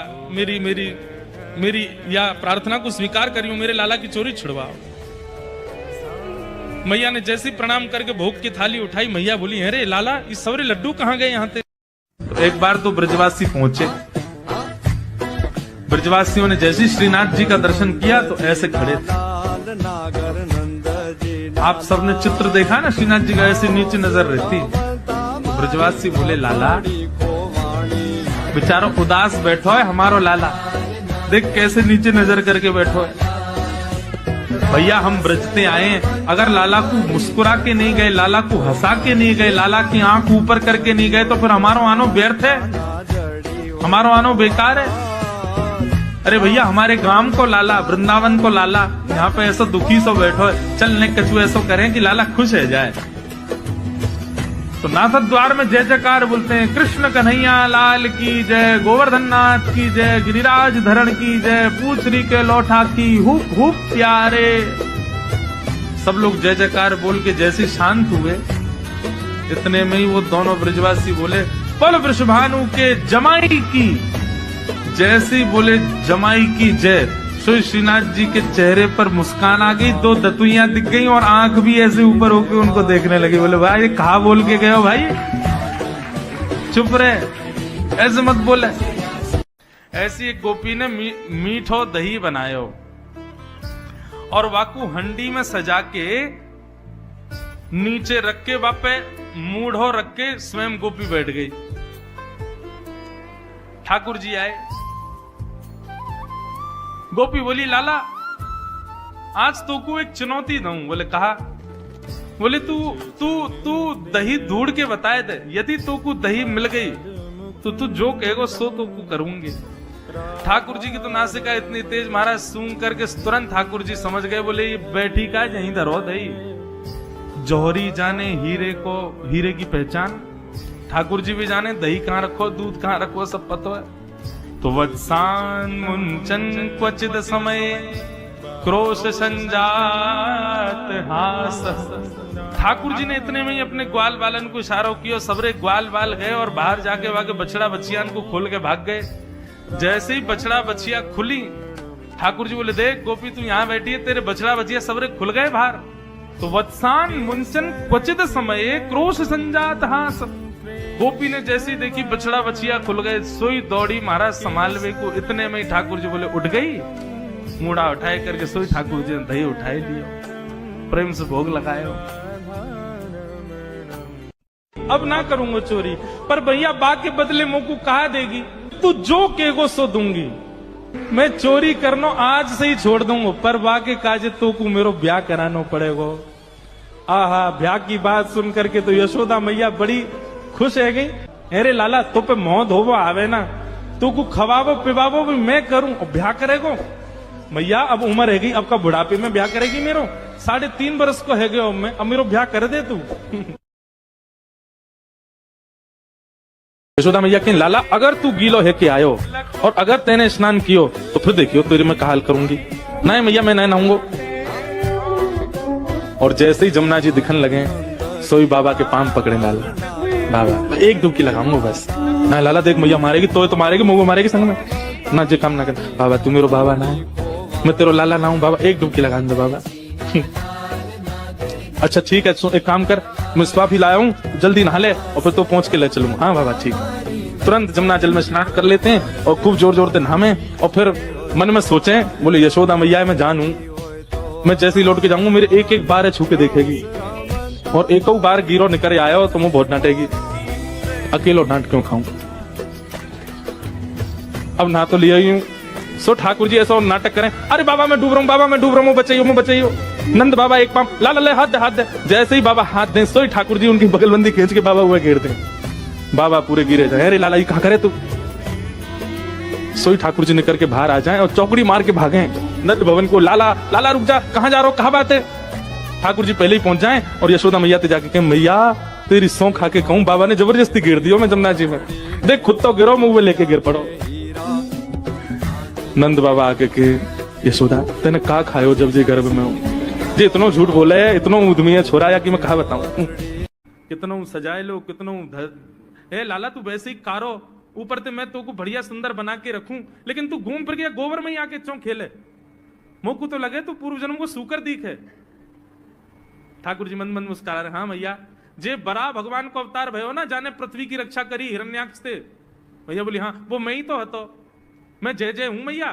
मेरी या प्रार्थना को स्वीकार करियो, मेरे लाला की चोरी छुड़वाओ। मैया ने जैसे ही प्रणाम करके भोग की थाली उठाई, मैया बोली, अरे लाला ये सबरे लड्डू कहाँ गए यहाँ पे? एक बार तो ब्रजवासी पहुंचे। ब्रजवासियों ने जैसे श्रीनाथ जी का दर्शन किया तो ऐसे खड़े थे। आप सबने चित्र देखा ना, श्रीनाथ जी का ऐसे नीचे नजर रहती। ब्रजवासी बोले, लाला बेचारो उदास बैठो है हमारो लाला, देख कैसे नीचे नजर करके बैठो है। भैया हम ब्रजते आए, अगर लाला को मुस्कुरा के नहीं गए, लाला को हंसा के नहीं गए, लाला की आंख ऊपर करके नहीं गए, तो फिर हमारो आनो व्यर्थ है, हमारो आनो बेकार है। अरे भैया हमारे गांव को लाला, वृंदावन को लाला, यहाँ पे ऐसा दुखी सो बैठो है, चल ने कछु ऐसा करें कि लाला खुश है जाए। तो नाथद द्वार में जय जयकार बोलते हैं, कृष्ण कन्हैया लाल की जय, गोवर्धन नाथ की जय, गिरिराज धरण की जय, पूछरी के लौठा की हुप हुप प्यारे। सब लोग जय जयकार बोल के जैसे शांत हुए, इतने में ही वो दोनों ब्रजवासी बोले, पल वृषभानु के जमाई की। जैसे बोले जमाई की जय, सो श्रीनाथ जी के चेहरे पर मुस्कान आ गई, 2 दतुइयां दिख गई और आंख भी ऐसे ऊपर होके उनको देखने लगी। बोले भाई कहा बोल के गए हो भाई, चुप रहे, ऐसे मत बोले। ऐसी एक गोपी ने मीठो दही बनायो और वाकू हंडी में सजा के नीचे रख के वापे मूढ़ो रख के स्वयं गोपी बैठ गई। ठाकुर जी आए, गोपी बोली लाला आज तो को एक चुनौती दूं। बोले कहा? बोले तू तू तू दही ढूंढ के बताए दे, यदि तो को दही मिल गई तो तू जो कहेगो सो तो को करूंगी। ठाकुर जी की तो नासिका इतनी तेज महाराज सूंघ करके तुरंत ठाकुर जी समझ गए। बोले ये बैठी का यहीं धरो दही, जौहरी जाने हीरे को हीरे की पहचान, ठाकुर जी भी जाने दही कहाँ रखो दूध कहाँ रखो सब पता है। तो वत्सान मुंचन क्वचित समय क्रोश संजात हास। ठाकुर जी ने इतने में ही अपने ग्वाल बालन को इशारों किया, सबरे ग्वाल बाल गए और बाहर जाके वाके बछड़ा बछियान को खोल के भाग गए। जैसे ही बछड़ा बछिया खुली, ठाकुर जी बोले देख गोपी तू यहाँ बैठी है, तेरे बछड़ा बछिया सबरे खुल गए बाहर। तो वत्सान मुंचन क्वचित समय क्रोश संजात हास। गोपी ने जैसी देखी बछड़ा बछिया खुल गए, सोई दौड़ी महाराज संभालवे को। इतने में ही ठाकुर जी बोले उठ गई, मूड़ा उठाए करके सोई ठाकुर जी ने दही उठाए लियो, प्रेम से भोग लगाए। अब ना करूंगा चोरी, पर भैया बा के बदले मुंह को कहा देगी, तू जो केगो सो दूंगी। मैं चोरी करनो आज से ही छोड़ दूंगा, पर बा के काजे तो को मेरो ब्याह कराना पड़ेगा। आहा, ब्याह की बात सुन करके तो यशोदा मैया बड़ी खुश है गई। अरे लाला तो पे मोह धोबो आवे ना, तू को खवाबो पिवाबो भी मैं करूं और ब्याह करेगो। मैया अब उम्र है गई, अब का बुढ़ापे में ब्याह करेगी मेरो, 3.5 बरस को है गयो मैं, अब मेरो ब्याह कर दे तू। यशोदा मैया के लाला अगर तू गीलो है के आयो और अगर तेने स्नान कियो तो फिर देखियो तेरे में काल करूंगी। नहीं मैया मैं नहीं नहाऊंगो। और जैसे ही जमुना जी दिखने लगे, सोई बाबा के पांव पकड़े लाला, बाबा एक डुबकी लगाऊंगा बस। ना लाला देख मैया मारेगी तो मारेगी, मुंह मारेगी संग में ना, जे काम ना कर। बाबा तू मेरो बाबा ना है, मैं तेरो लाला ना हूं बाबा, एक डुबकी लगा दे बाबा। अच्छा ठीक है, एक काम कर, मैं स्वाप ही लाया हूँ, जल्दी नहा ले और फिर तो पहुंच के ले चलूंगा। हाँ बाबा ठीक। तुरंत जमुना जल में स्नान कर लेते हैं और खूब जोर जोर से नहामे और फिर मन में सोचे, बोले यशोदा मैया मैं जानू, मैं जैसे ही लौट के जाऊंगा मेरे एक एक बार छू के देखेगी और एक बार गिरो निकल आया हो तो मैं बहुत डांटेगी। अकेलो डांट क्यों खाऊं? अब ना तो लिया ही हूं। सो ठाकुर जी ऐसा नाटक करें, अरे बाबा मैं डूब रहा हूँ, बाबा मैं डूब रहा हूँ, बचाइयो। नंद बाबा एक पांव ला ले, हाथ दे। जैसे ही बाबा हाथ दें, सोई ठाकुर जी उनकी बगलबंदी खींच के बाबा हुए घेर दें। बाबा पूरे गिरे जाए, अरे लाला ये कहा करे तू। सोई ठाकुर जी निकल के बाहर आ जाए और चौकड़ी मार के भागे नंद भवन को। लाला लाला रुक जा, कहाँ जा रहा हो, कहाँ बात है? ठाकुर जी पहले ही पहुंच जाए और यशोदा मैया ते जाके कहें, मैया तेरी सौ खा के कहूं बाबा ने जबरदस्ती गिर दियो मैं जमुना जी में, देख खुद तो गिरो, मुंह में लेके गिर पड़ो। नंद बाबा आके के, यशोदा तेने का खायो जब जी गर्भ में हूं, जे इतनो झूठ बोले है, इतनो उद्यमी है छोरा, या कि मैं कहा बताऊं। कितनो सजाए लो, कितनो हे लाला तू वैसे ही कारो, ऊपर से मैं तो को बढ़िया सुंदर बना के रखूं, लेकिन तू घूम फिर गया गोबर में ही आके चौं खेले, मोकू तो लगे तू पूर्व जन्म को सूकर दीख है। ठाकुर जी मंद मंद मुस्कुरा रहे, हाँ भैया जे बड़ा भगवान को अवतार भयो ना, जाने पृथ्वी की रक्षा करी हिरण्याक्ष से। भैया बोली हाँ वो मैं ही तो हतो, मैं जय जय हूं मैया,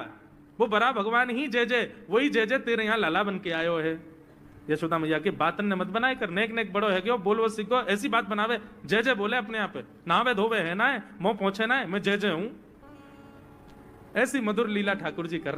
वो बड़ा भगवान ही जय जय, वही जय जय तेरे यहाँ लाला बन के आयो है। यशोदा मैया के बातन ने मत बनाए कर, नेक नेक बड़ो है क्यों, बोलो सीखो, ऐसी बात बनावे, जय जय बोले अपने आप पे, नहावे धोवे है ना, मुंह पहुंचे ना, मैं जय जय हूं। ऐसी मधुर लीला ठाकुर जी कर